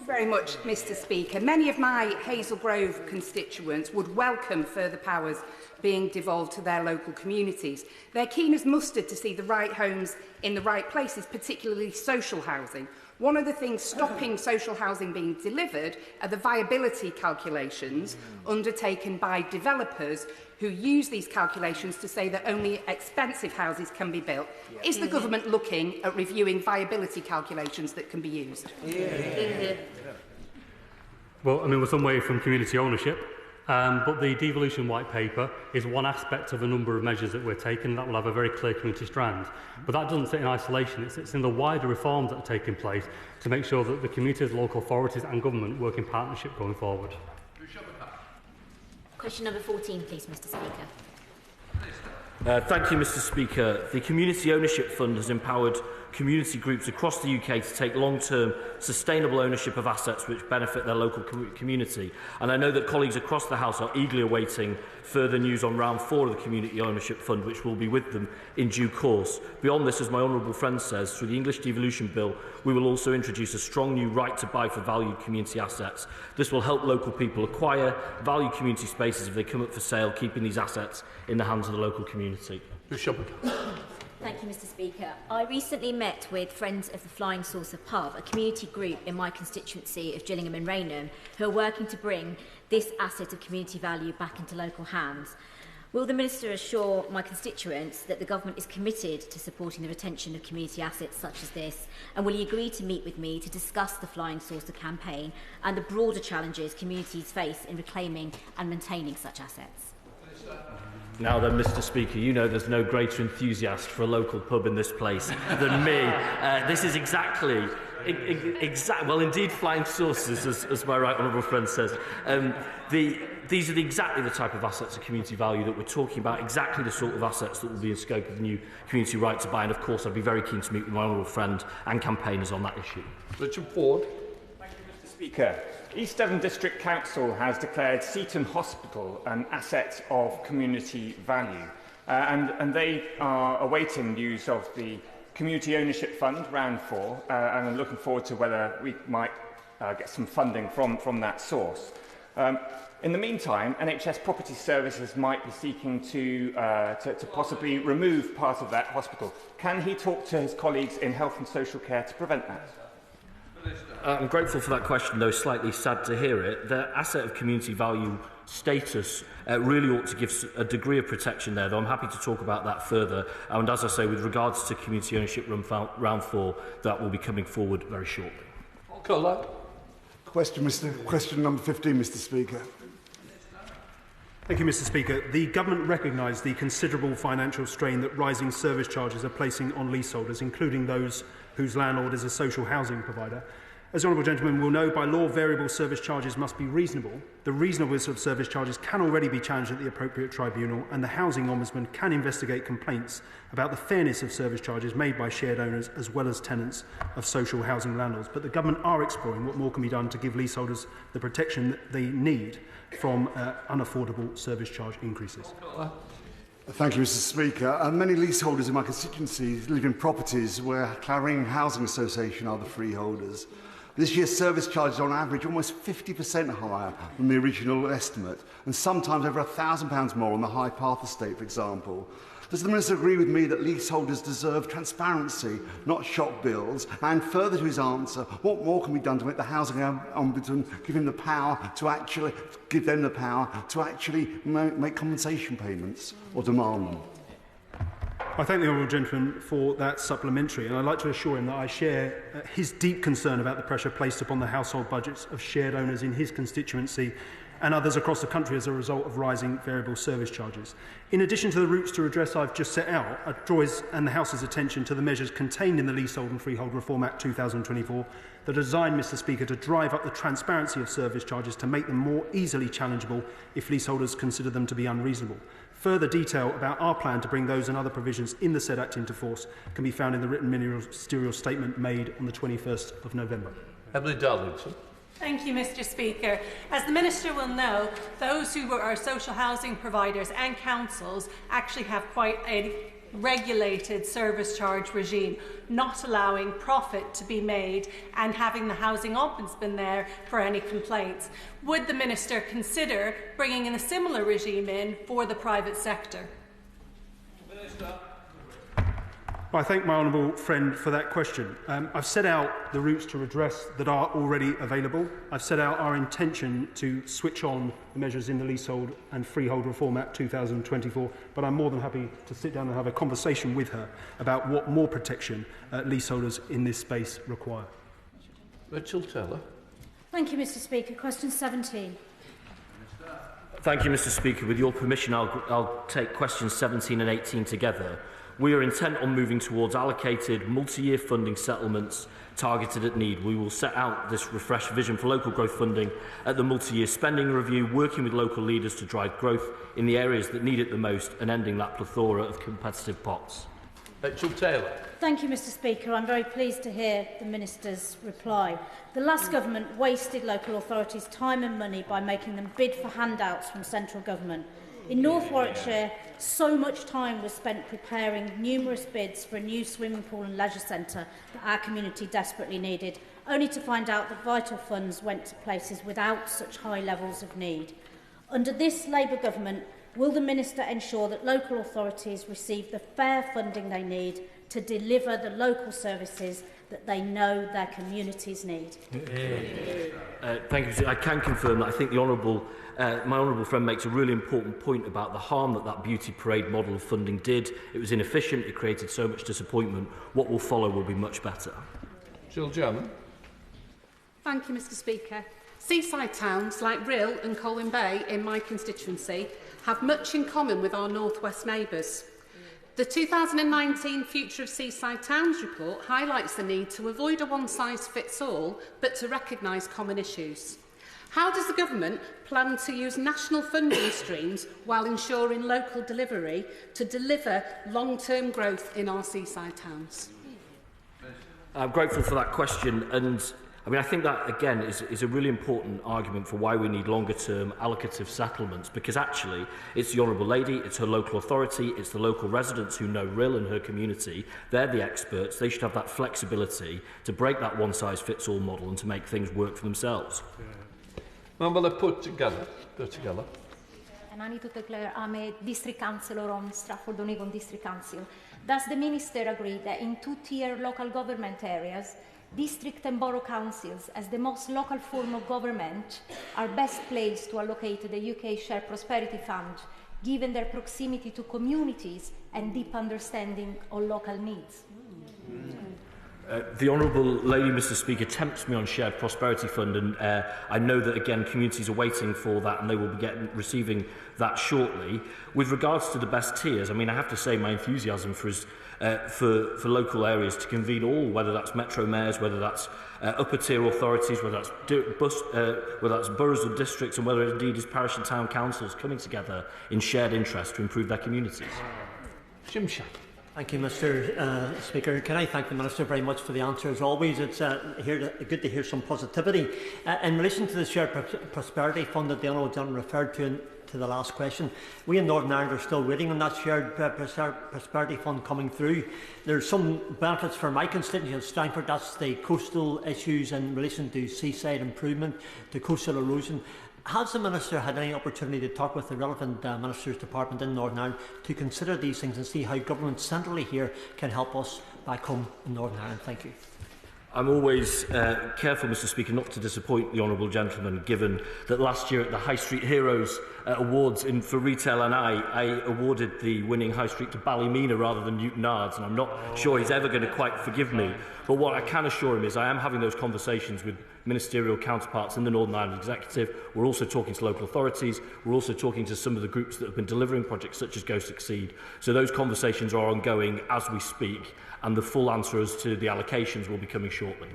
Very much, Mr. Speaker. Many of my Hazel Grove constituents would welcome further powers being devolved to their local communities. They're keen as mustard to see the right homes in the right places, particularly social housing. One of the things stopping social housing being delivered are the viability calculations undertaken by developers who use these calculations to say that only expensive houses can be built. Is the Government looking at reviewing viability calculations that can be used? Well, I mean, we're some way from community ownership, but the devolution white paper is one aspect of a number of measures that we're taking that will have a very clear community strand. But that doesn't sit in isolation, it sits in the wider reforms that are taking place to make sure that the communities, local authorities and government work in partnership going forward. Question number 14, please, Mr. Speaker. Thank you, Mr. Speaker. The Community Ownership Fund has empowered community groups across the UK to take long-term sustainable ownership of assets which benefit their local community. And I know that colleagues across the House are eagerly awaiting further news on round 4 of the Community Ownership Fund, which will be with them in due course. Beyond this, as my honourable friend says, through the English Devolution Bill, we will also introduce a strong new right to buy for valued community assets. This will help local people acquire valued community spaces if they come up for sale, keeping these assets in the hands of the local community. Thank you, Mr. Speaker. I recently met with Friends of the Flying Saucer Pub, a community group in my constituency of Gillingham and Rayner, who are working to bring this asset of community value back into local hands. Will the Minister assure my constituents that the Government is committed to supporting the retention of community assets such as this, and will he agree to meet with me to discuss the Flying Saucer campaign and the broader challenges communities face in reclaiming and maintaining such assets? Now then, Mr. Speaker, you know there's no greater enthusiast for a local pub in this place than me. This is exactly, well, indeed, flying saucers, as my right honourable friend says. These are exactly the type of assets of community value that we're talking about, exactly the sort of assets that will be in scope of the new community right to buy. And of course, I'd be very keen to meet with my honourable friend and campaigners on that issue. Richard Ford. Thank you, Mr. Speaker. East Devon District Council has declared Seaton Hospital an asset of community value, and they are awaiting news of the Community Ownership Fund, round 4, and are looking forward to whether we might get some funding from that source. In the meantime, NHS Property Services might be seeking to possibly remove part of that hospital. Can he talk to his colleagues in health and social care to prevent that? I'm grateful for that question, though slightly sad to hear it. The asset of community value status really ought to give a degree of protection there, though I'm happy to talk about that further. And as I say, with regards to community ownership round 4, that will be coming forward very shortly. Question number 15, Mr. Speaker. Thank you, Mr. Speaker. The government recognised the considerable financial strain that rising service charges are placing on leaseholders, including those whose landlord is a social housing provider. As the honourable gentleman will know, by law, variable service charges must be reasonable. The reasonableness of service charges can already be challenged at the appropriate tribunal, and the Housing Ombudsman can investigate complaints about the fairness of service charges made by shared owners as well as tenants of social housing landlords. But the government are exploring what more can be done to give leaseholders the protection that they need from unaffordable service charge increases. Thank you, Mr. Speaker. Many leaseholders in my constituency live in properties where Claring Housing Association are the freeholders. This year's service charges are on average almost 50% higher than the original estimate, and sometimes over £1,000 more on the High Path estate, for example. Does the Minister agree with me that leaseholders deserve transparency, not shock bills? And further to his answer, what more can be done to make the Housing Ombudsman give them the power to actually make compensation payments or demand them? I thank the honourable gentleman for that supplementary, and I'd like to assure him that I share his deep concern about the pressure placed upon the household budgets of shared owners in his constituency and others across the country as a result of rising variable service charges. In addition to the routes to redress I've just set out, I draw his and the House's attention to the measures contained in the Leasehold and Freehold Reform Act 2024 that are designed, Mr. Speaker, to drive up the transparency of service charges to make them more easily challengeable if leaseholders consider them to be unreasonable. Further detail about our plan to bring those and other provisions in the said Act into force can be found in the written ministerial statement made on the 21st of November. Emily Darlington. Thank you, Mr. Speaker. As the Minister will know, those who are social housing providers and councils actually have quite a regulated service charge regime, not allowing profit to be made and having the Housing Ombudsman there for any complaints. Would the Minister consider bringing in a similar regime in for the private sector? Minister. I thank my honourable friend for that question. I've set out the routes to redress that are already available. I've set out our intention to switch on the measures in the Leasehold and Freehold Reform Act 2024, but I'm more than happy to sit down and have a conversation with her about what more protection leaseholders in this space require. Rachel Taylor. Thank you, Mr. Speaker. Question 17. Thank you, Mr. Speaker. With your permission, I'll take questions 17 and 18 together. We are intent on moving towards allocated multi-year funding settlements targeted at need. We will set out this refreshed vision for local growth funding at the multi-year spending review, working with local leaders to drive growth in the areas that need it the most and ending that plethora of competitive pots. Rachel Taylor. Thank you, Mr. Speaker. I'm very pleased to hear the Minister's reply. The last government wasted local authorities' time and money by making them bid for handouts from central government. In North Warwickshire, so much time was spent preparing numerous bids for a new swimming pool and leisure centre that our community desperately needed, only to find out that vital funds went to places without such high levels of need. Under this Labour government, will the Minister ensure that local authorities receive the fair funding they need to deliver the local services that they know their communities need? Thank you. I can confirm that I think the my honourable friend makes a really important point about the harm that beauty parade model of funding did. It was inefficient, it created so much disappointment. What will follow will be much better. Jill German. Thank you, Mr. Speaker. Seaside towns like Rhyl and Colwyn Bay in my constituency have much in common with our northwest neighbours. The 2019 Future of Seaside Towns report highlights the need to avoid a one-size-fits-all, but to recognise common issues. How does the government plan to use national funding streams while ensuring local delivery to deliver long-term growth in our seaside towns? I'm grateful for that question, and I think that again is a really important argument for why we need longer-term allocative settlements, because actually it's the Honourable Lady, it's her local authority, it's the local residents who know Rhyl and her community. They're the experts. They should have that flexibility to break that one-size-fits-all model and to make things work for themselves. Member put together. And I need to declare I'm a district councillor on Stratford-on-Avon District Council. Does the Minister agree that in two-tier local government areas, district and borough councils, as the most local form of government, are best placed to allocate the UK Shared Prosperity Fund, given their proximity to communities and deep understanding of local needs? The Honourable Lady, Mr Speaker, tempts me on Shared Prosperity Fund, and I know that, again, communities are waiting for that and they will be receiving that shortly. With regards to the best tiers, I mean, I have to say my enthusiasm for local areas to convene all, whether that's metro mayors, whether that's upper tier authorities, whether that's boroughs or districts, and whether it indeed is parish and town councils coming together in shared interest to improve their communities. Jim Shah. Thank you, Mr Speaker. Can I thank the Minister very much for the answer, as always. It's good to hear some positivity. In relation to the Shared Prosperity Fund that the Honourable Gentleman referred to the last question, we in Northern Ireland are still waiting on that Shared Prosperity Fund coming through. There's some benefits for my constituency in Strangford. That's the coastal issues in relation to seaside improvement, to coastal erosion. Has the Minister had any opportunity to talk with the relevant Minister's Department in Northern Ireland to consider these things and see how government centrally here can help us back home in Northern Ireland? Thank you. I'm always careful, Mr Speaker, not to disappoint the Honourable Gentleman, given that last year at the High Street Heroes Awards for Retail and I awarded the winning High Street to Ballymena rather than Newton Ards, and I'm not sure he's ever going to quite forgive me. But what I can assure him is I am having those conversations with ministerial counterparts in the Northern Ireland Executive. We're also talking to local authorities. We're also talking to some of the groups that have been delivering projects such as Go Succeed. So those conversations are ongoing as we speak, and the full answer as to the allocations will be coming shortly.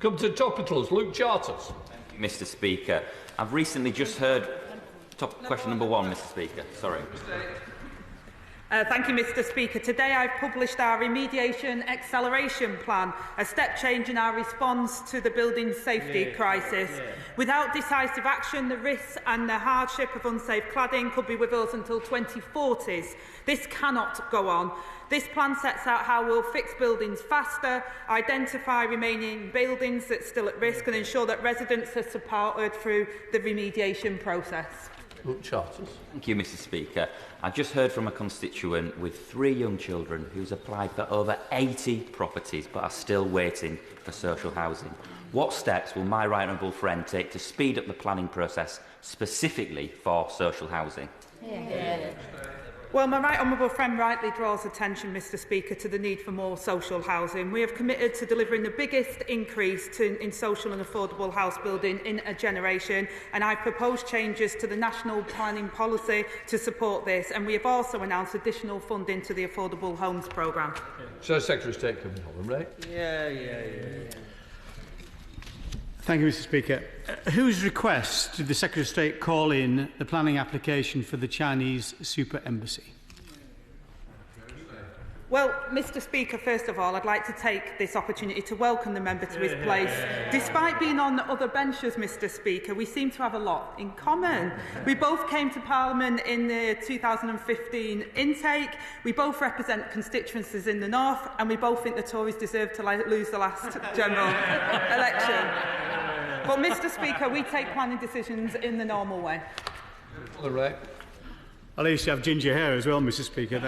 Come to topicals. Luke Charters. Thank you, Mr Speaker. I've recently just heard... Question number one, Mr Speaker. Sorry. Thank you, Mr Speaker. Today I've published our Remediation Acceleration Plan, a step change in our response to the building safety crisis. Without decisive action, the risks and the hardship of unsafe cladding could be with us until 2040s. This cannot go on. This plan sets out how we'll fix buildings faster, identify remaining buildings that are still at risk, and ensure that residents are supported through the remediation process. Thank you, Mr Speaker. I just heard from a constituent with 3 young children who's applied for over 80 properties but are still waiting for social housing. What steps will my right honourable friend take to speed up the planning process specifically for social housing? Well, my right honourable friend rightly draws attention, Mr Speaker, to the need for more social housing. We have committed to delivering the biggest increase in social and affordable house building in a generation, and I propose changes to the national planning policy to support this, and we have also announced additional funding to the Affordable Homes programme. So, Secretary of State coming on, right? Thank you, Mr Speaker. Whose request did the Secretary of State call in the planning application for the Chinese super embassy? Well, Mr Speaker, first of all, I'd like to take this opportunity to welcome the member to his place. Despite being on other benches, Mr Speaker, we seem to have a lot in common. We both came to Parliament in the 2015 intake, we both represent constituencies in the north, and we both think the Tories deserve to lose the last general election. But, Mr Speaker, we take planning decisions in the normal way. All right. Well, I used to have ginger hair as well, Mr Speaker.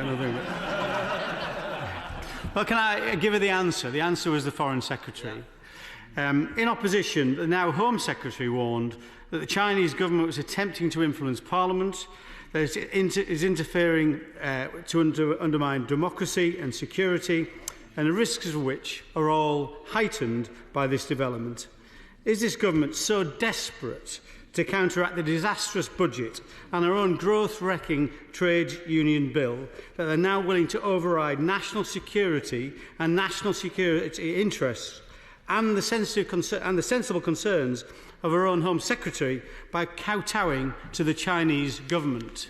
Well, can I give her the answer? The answer was the Foreign Secretary. In opposition, the now Home Secretary warned that the Chinese government was attempting to influence Parliament, that it is interfering to undermine democracy and security, and the risks of which are all heightened by this development. Is this government so desperate to counteract the disastrous budget and our own growth-wrecking trade union bill that they're now willing to override national security and national security interests and the sensible concerns of our own Home Secretary by kowtowing to the Chinese government?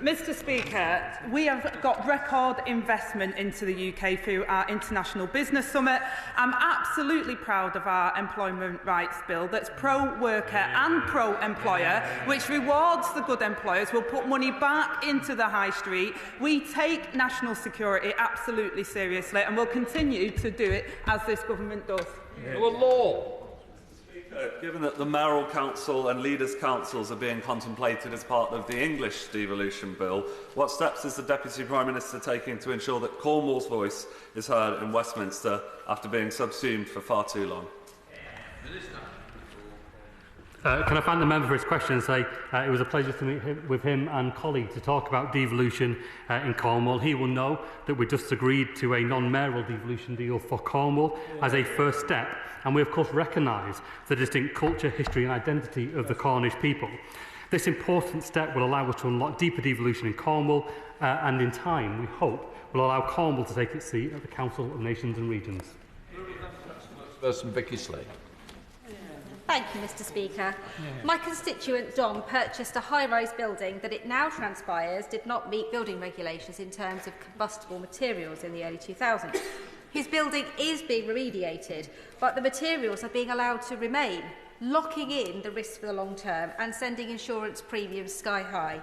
Mr Speaker, we have got record investment into the UK through our International Business Summit. I'm absolutely proud of our Employment Rights Bill that's pro-worker and pro-employer, which rewards the good employers, will put money back into the high street. We take national security absolutely seriously and will continue to do it as this government does. Law. given that the mayoral council and leaders' councils are being contemplated as part of the English devolution bill, what steps is the Deputy Prime Minister taking to ensure that Cornwall's voice is heard in Westminster after being subsumed for far too long? Can I thank the member for his question and say it was a pleasure to meet with him and colleagues to talk about devolution in Cornwall. He will know that we just agreed to a non-mayoral devolution deal for Cornwall as a first step, and we of course recognise the distinct culture, history and identity of the Cornish people. This important step will allow us to unlock deeper devolution in Cornwall and in time, we hope, will allow Cornwall to take its seat at the Council of Nations and Regions. Vicky Slade. Thank you, Mr. Speaker. My constituent Dom purchased a high-rise building that it now transpires did not meet building regulations in terms of combustible materials in the early 2000s. His building is being remediated, but the materials are being allowed to remain, locking in the risk for the long term and sending insurance premiums sky high.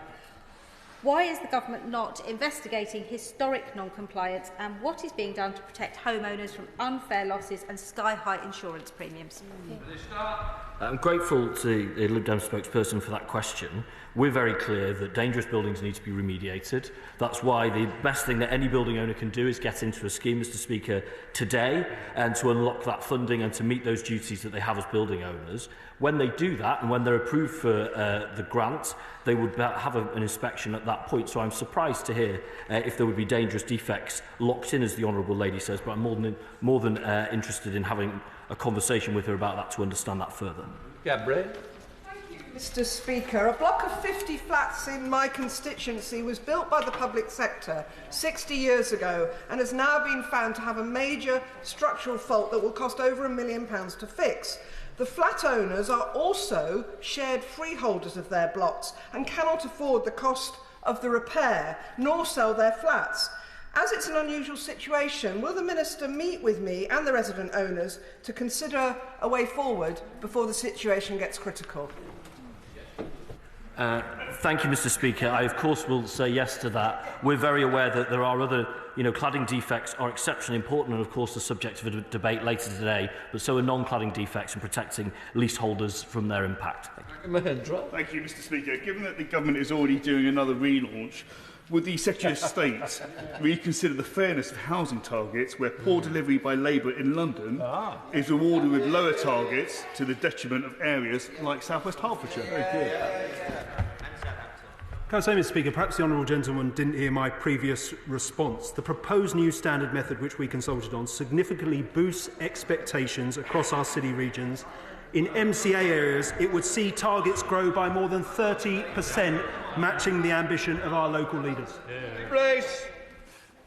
Why is the government not investigating historic non-compliance, and what is being done to protect homeowners from unfair losses and sky-high insurance premiums? I'm grateful to the Lib Dem spokesperson for that question. We're very clear that dangerous buildings need to be remediated. That's why the best thing that any building owner can do is get into a scheme, Mr. Speaker, today, and to unlock that funding and to meet those duties that they have as building owners. When they do that, and when they're approved for the grant, they would have an inspection at that point. So I'm surprised to hear if there would be dangerous defects locked in, as the Honourable Lady says, but I'm more than interested in having a conversation with her about that to understand that further. Gabriel. Mr. Speaker, a block of 50 flats in my constituency was built by the public sector 60 years ago and has now been found to have a major structural fault that will cost over £1 million to fix. The flat owners are also shared freeholders of their blocks and cannot afford the cost of the repair nor sell their flats. As it's an unusual situation, will the Minister meet with me and the resident owners to consider a way forward before the situation gets critical? Thank you, Mr. Speaker. I, of course, will say yes to that. We're very aware that there are other, cladding defects are exceptionally important and, of course, the subject of a debate later today, but so are non-cladding defects and protecting leaseholders from their impact. Thank you, Mr. Speaker. Given that the government is already doing another relaunch, would the Secretary of State reconsider the fairness of housing targets where poor delivery by Labour in London is rewarded with lower targets to the detriment of areas like South West Herefordshire? Can I say, Mr. Speaker, perhaps the honourable gentleman didn't hear my previous response. The proposed new standard method which we consulted on significantly boosts expectations across our city regions. In MCA areas, it would see targets grow by more than 30%, matching the ambition of our local leaders. Place.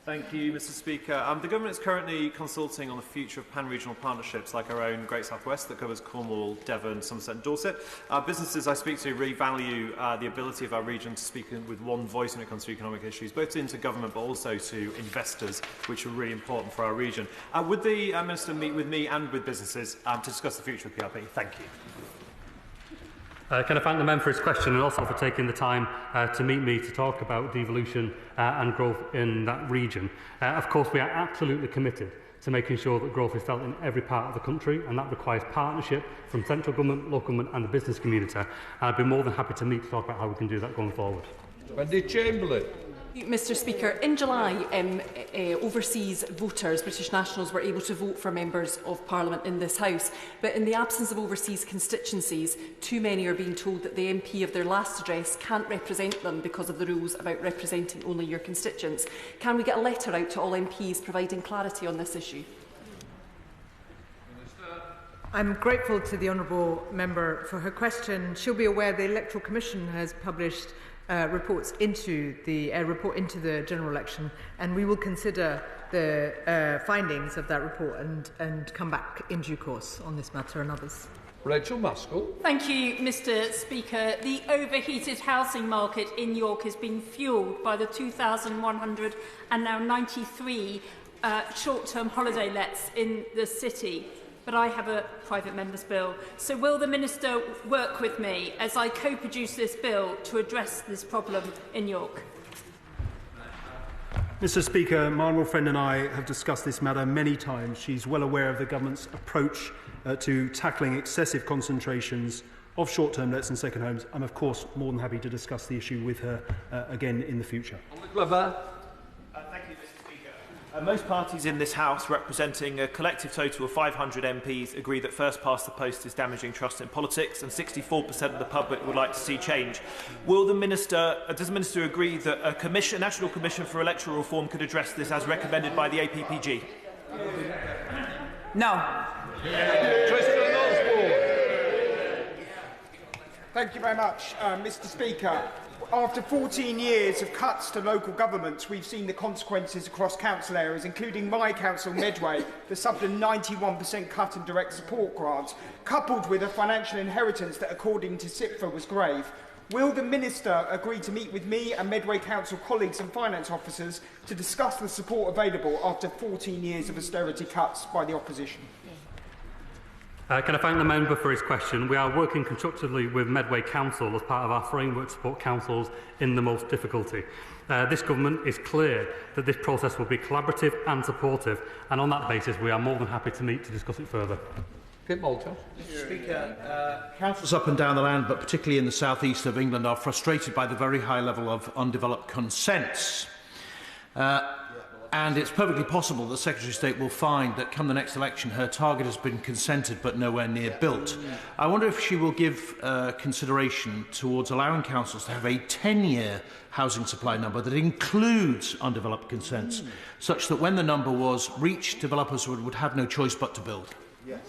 Thank you, Mr. Speaker. The government is currently consulting on the future of pan-regional partnerships like our own Great South West that covers Cornwall, Devon, Somerset and Dorset. Businesses I speak to really value the ability of our region to speak with one voice when it comes to economic issues, both into government but also to investors, which are really important for our region. Would the Minister meet with me and with businesses to discuss the future of PRP? Thank you. Can I thank the member for his question and also for taking the time to meet me to talk about devolution and growth in that region. Of course, we are absolutely committed to making sure that growth is felt in every part of the country, and that requires partnership from central government, local government and the business community. I'd be more than happy to meet to talk about how we can do that going forward. Wendy Chamberlain. Mr. Speaker, in July, overseas voters, British nationals, were able to vote for members of Parliament in this House. But in the absence of overseas constituencies, too many are being told that the MP of their last address can't represent them because of the rules about representing only your constituents. Can we get a letter out to all MPs providing clarity on this issue? I'm grateful to the honourable member for her question. She'll be aware the Electoral Commission has published reports into the report into the general election, and we will consider the findings of that report and come back in due course on this matter and others. Rachel Maskell. Thank you, Mr. Speaker. The overheated housing market in York has been fuelled by the 2,100 and now 93 short-term holiday lets in the city. But I have a private member's bill. So will the Minister work with me as I co-produce this bill to address this problem in York? Mr Speaker, my honourable friend and I have discussed this matter many times. She's well aware of the government's approach to tackling excessive concentrations of short-term lets and second homes. I'm, of course, more than happy to discuss the issue with her again in the future. Thank you, Mr Speaker. Most parties in this House, representing a collective total of 500 MPs, agree that first past the post is damaging trust in politics, and 64% of the public would like to see change. Does the Minister agree that a National Commission for Electoral Reform could address this as recommended by the APPG? No. Thank you very much, Mr Speaker. After 14 years of cuts to local governments, we've seen the consequences across council areas, including my council, Medway, that suffered a 91% cut in direct support grants, coupled with a financial inheritance that, according to SIPFA, was grave. Will the Minister agree to meet with me and Medway Council colleagues and finance officers to discuss the support available after 14 years of austerity cuts by the opposition? Can I thank the member for his question? We are working constructively with Medway Council as part of our framework to support councils in the most difficulty. This government is clear that this process will be collaborative and supportive, and on that basis we are more than happy to meet to discuss it further. Mr Speaker, councils up and down the land, but particularly in the south east of England, are frustrated by the very high level of undeveloped consents. And it's perfectly possible that the Secretary of State will find that come the next election her target has been consented but nowhere near built. I wonder if she will give consideration towards allowing councils to have a 10-year housing supply number that includes undeveloped consents, such that when the number was reached, developers would have no choice but to build. Yes.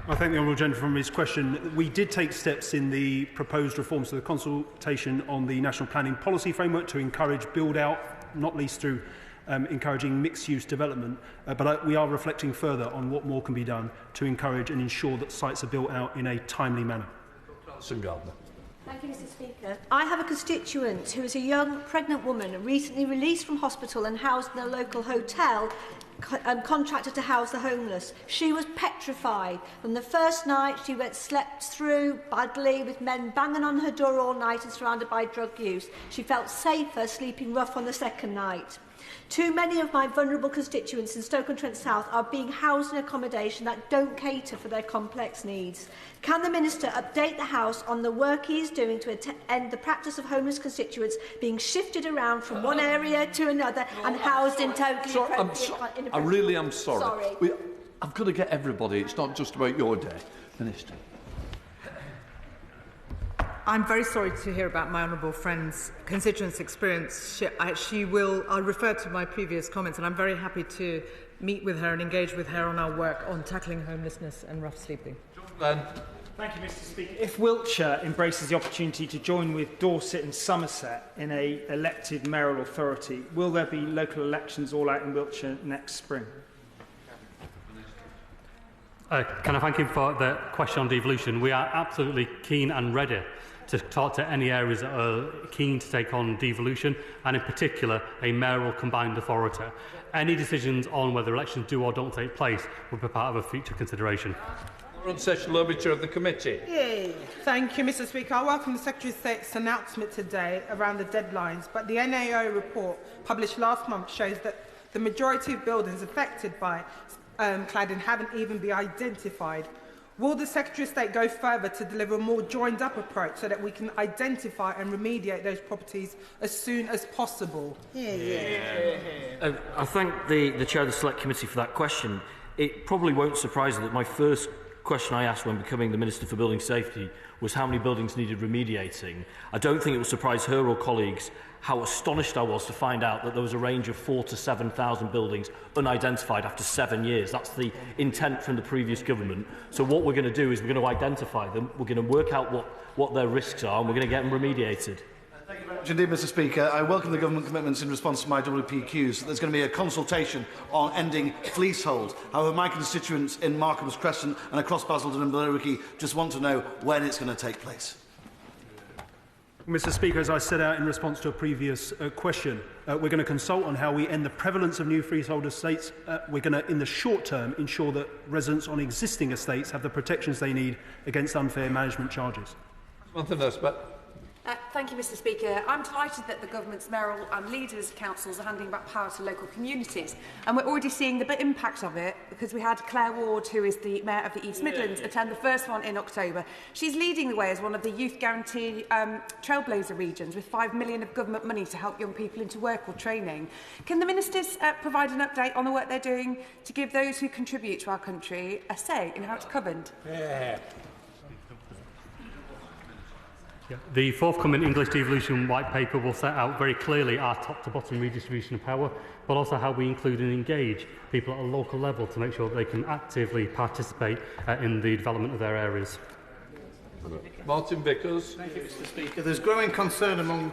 I thank the honourable gentleman for his question. We did take steps in the proposed reforms to the consultation on the National Planning Policy Framework to encourage build-out, not least through encouraging mixed-use development, but we are reflecting further on what more can be done to encourage and ensure that sites are built out in a timely manner. Thank you, Mr Speaker. I have a constituent who is a young pregnant woman recently released from hospital and housed in a local hotel contracted to house the homeless. She was petrified. From the first night, she slept through badly with men banging on her door all night and surrounded by drug use. She felt safer sleeping rough on the second night. Too many of my vulnerable constituents in Stoke-on-Trent South are being housed in accommodation that don't cater for their complex needs. Can the Minister update the House on the work he is doing to end the practice of homeless constituents being shifted around from one area to another and housed in totally inappropriate... I really am sorry. I've got to get everybody. It's not just about your day, Minister. I'm very sorry to hear about my honourable friend's constituent's experience. I'll refer to my previous comments, and I'm very happy to meet with her and engage with her on our work on tackling homelessness and rough sleeping. Thank you, Mr Speaker. If Wiltshire embraces the opportunity to join with Dorset and Somerset in an elected mayoral authority, will there be local elections all out in Wiltshire next spring? Can I thank him for the question on devolution? We are absolutely keen and ready to talk to any areas that are keen to take on devolution, and in particular a mayoral combined authority. Any decisions on whether elections do or don't take place will be part of a future consideration. Session Obituary of the committee. Yay. Thank you, Mr Speaker. I welcome the Secretary of State's announcement today around the deadlines, but the NAO report published last month shows that the majority of buildings affected by cladding haven't even been identified. Will the Secretary of State go further to deliver a more joined-up approach so that we can identify and remediate those properties as soon as possible? I thank the Chair of the Select Committee for that question. It probably won't surprise you that my first question I asked when becoming the Minister for Building Safety was how many buildings needed remediating. I don't think it will surprise her or colleagues how astonished I was to find out that there was a range of 4,000 to 7,000 buildings unidentified after 7 years. That's the intent from the previous government. So what we're going to do is we're going to identify them, we're going to work out what their risks are, and we're going to get them remediated. Thank you very much indeed, Mr Speaker. I welcome the government commitments in response to my WPQs. There's going to be a consultation on ending fleasehold. However, my constituents in Markham's Crescent and across Basildon and Billericay just want to know when it's going to take place. Mr Speaker, as I set out in response to a previous question, we're going to consult on how we end the prevalence of new freehold estates. We're going to, in the short term, ensure that residents on existing estates have the protections they need against unfair management charges. Thank you, Mr Speaker. I'm delighted that the Government's mayoral and leaders' councils are handing back power to local communities. And we're already seeing the impact of it because we had Claire Ward, who is the Mayor of the East Midlands, attend the first one in October. She's leading the way as one of the Youth Guarantee Trailblazer regions with £5 million of government money to help young people into work or training. Can the Ministers provide an update on the work they're doing to give those who contribute to our country a say in how it's governed? The forthcoming English devolution white paper will set out very clearly our top-to-bottom redistribution of power, but also how we include and engage people at a local level to make sure that they can actively participate in the development of their areas. Martin Vickers. Thank you, Mr Speaker. There's growing concern among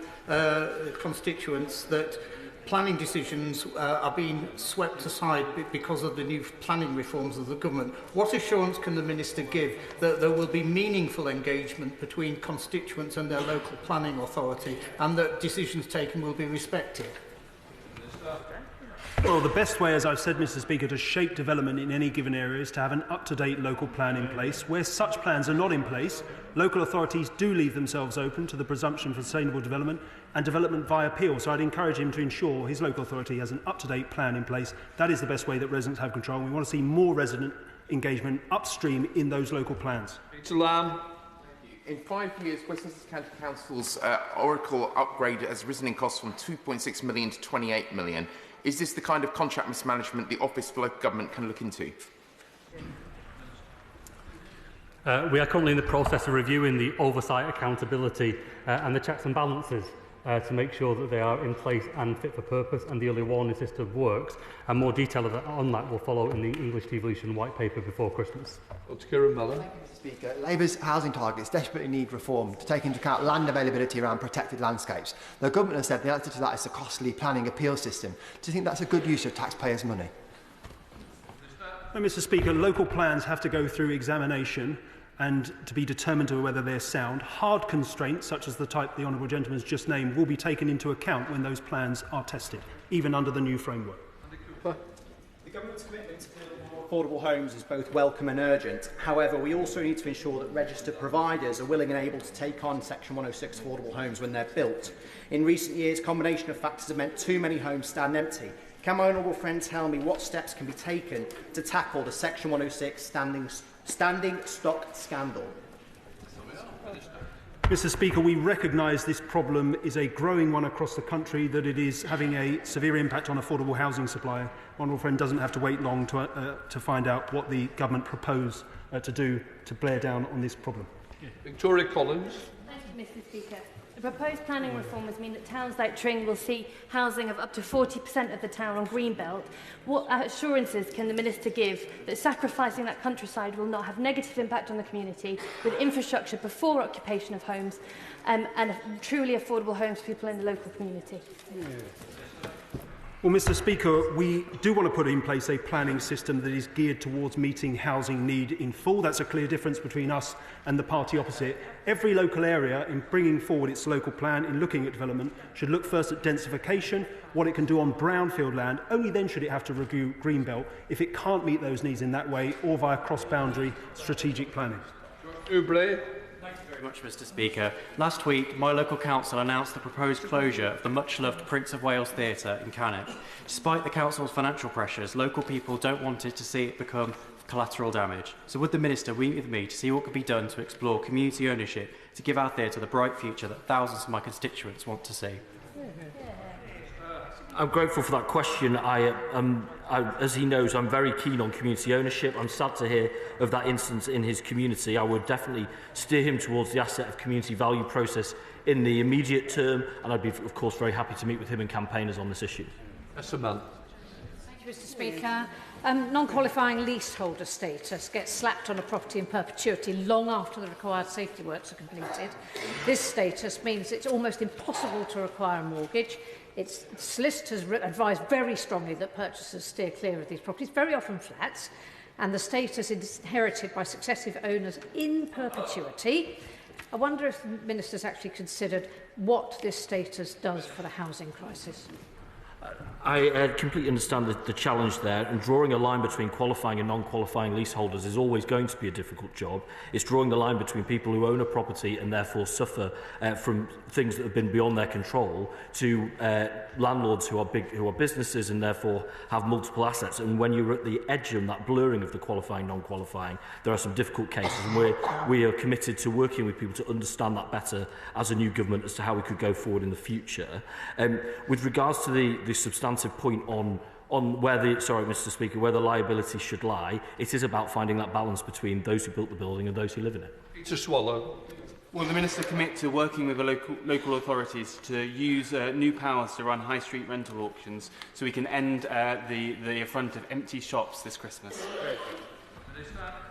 constituents that planning decisions are being swept aside because of the new planning reforms of the government. What assurance can the Minister give that there will be meaningful engagement between constituents and their local planning authority and that decisions taken will be respected? Well, the best way, as I've said, Mr Speaker, to shape development in any given area is to have an up-to-date local plan in place. Where such plans are not in place, local authorities do leave themselves open to the presumption for sustainable development and development via appeal. So I'd encourage him to ensure his local authority has an up-to-date plan in place. That is the best way that residents have control. We want to see more resident engagement upstream in those local plans. Peter Lamb. In 5 years, Westminster County Council's Oracle upgrade has risen in costs from £2.6 million to £28 million. Is this the kind of contract mismanagement the Office for Local Government can look into? We are currently in the process of reviewing the oversight, accountability and the checks and balances to make sure that they are in place and fit for purpose and the early warning system works. And more detail on that will follow in the English devolution white paper before Christmas. Kieran Miller. Thank you, Mr Speaker. Labour's housing targets desperately need reform to take into account land availability around protected landscapes. The government has said the answer to that is a costly planning appeal system. Do you think that's a good use of taxpayers' money? Well, Mr Speaker, local plans have to go through examination and to be determined to whether they're sound. Hard constraints, such as the type the Honourable Gentleman has just named, will be taken into account when those plans are tested, even under the new framework. The government's commitment to build more affordable homes is both welcome and urgent. However, we also need to ensure that registered providers are willing and able to take on Section 106 affordable homes when they're built. In recent years, a combination of factors have meant too many homes stand empty. Can my honourable friend tell me what steps can be taken to tackle the Section 106 standing stock scandal? Mr Speaker, we recognise this problem is a growing one across the country, that it is having a severe impact on affordable housing supply. My honourable friend doesn't have to wait long to find out what the government propose to do to bear down on this problem. Victoria Collins. Thank you, Mr Speaker. The proposed planning reforms mean that towns like Tring will see housing of up to 40% of the town on Greenbelt. What assurances can the Minister give that sacrificing that countryside will not have negative impact on the community, with infrastructure before occupation of homes and truly affordable homes for people in the local community? Well, Mr Speaker, we do want to put in place a planning system that is geared towards meeting housing need in full. That's a clear difference between us and the party opposite. Every local area, in bringing forward its local plan, in looking at development, should look first at densification, what it can do on brownfield land. Only then should it have to review Greenbelt if it can't meet those needs in that way or via cross-boundary strategic planning. Ubley. Thank you very much, Mr Speaker. Last week, my local council announced the proposed closure of the much-loved Prince of Wales Theatre in Cannock. Despite the council's financial pressures, local people don't want to see it become collateral damage. So would the Minister meet with me to see what could be done to explore community ownership to give our theatre the bright future that thousands of my constituents want to see? I'm grateful for that question. As he knows, I'm very keen on community ownership. I'm sad to hear of that instance in his community. I would definitely steer him towards the asset of community value process in the immediate term, and I'd be, of course, very happy to meet with him and campaigners on this issue. Thank you, Mr Speaker. Non-qualifying leaseholder status gets slapped on a property in perpetuity long after the required safety works are completed. This status means it's almost impossible to require a mortgage. Its solicitors advise very strongly that purchasers steer clear of these properties, very often flats, and the status is inherited by successive owners in perpetuity. I wonder if the Minister's actually considered what this status does for the housing crisis. I completely understand the challenge there, and drawing a line between qualifying and non-qualifying leaseholders is always going to be a difficult job. It's drawing the line between people who own a property and therefore suffer from things that have been beyond their control to landlords who are businesses and therefore have multiple assets. And when you're at the edge of that blurring of the qualifying, non-qualifying, there are some difficult cases, and we are committed to working with people to understand that better as a new government as to how we could go forward in the future. With regards to the substantive point on where Mr. Speaker, where the liability should lie, it is about finding that balance between those who built the building and those who live in it. Peter Swallow. Will the Minister commit to working with the local authorities to use new powers to run high street rental auctions so we can end the affront of empty shops this Christmas?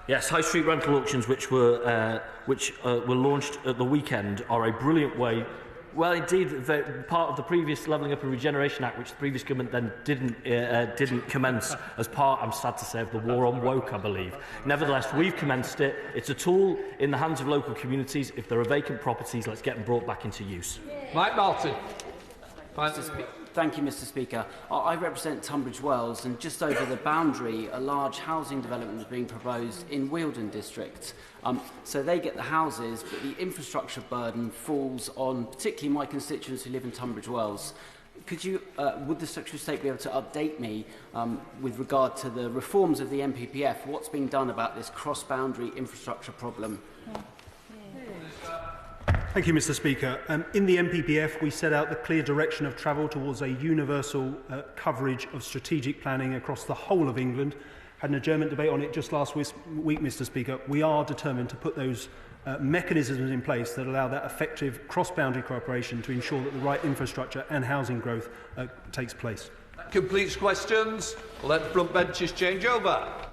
Yes, high street rental auctions, which were launched at the weekend, are a brilliant way. Well, indeed, part of the previous Levelling Up and Regeneration Act, which the previous government then didn't commence as part, I'm sad to say, of the war on woke, I believe. Nevertheless, we've commenced it. It's a tool in the hands of local communities. If there are vacant properties, let's get them brought back into use. Mike Martin. Thank you, Mr. Speaker. I represent Tunbridge Wells, and just over the boundary, a large housing development is being proposed in Wealdon district. So they get the houses, but the infrastructure burden falls on particularly my constituents who live in Tunbridge Wells. Could you, would the Secretary of State be able to update me with regard to the reforms of the NPPF? What's being done about this cross-boundary infrastructure problem? Thank you, Mr. Speaker. In the NPPF, we set out the clear direction of travel towards a universal coverage of strategic planning across the whole of England. Had an adjournment debate on it just last week, Mr. Speaker. We are determined to put those mechanisms in place that allow that effective cross-boundary cooperation to ensure that the right infrastructure and housing growth takes place. That completes questions. Let front benches change over.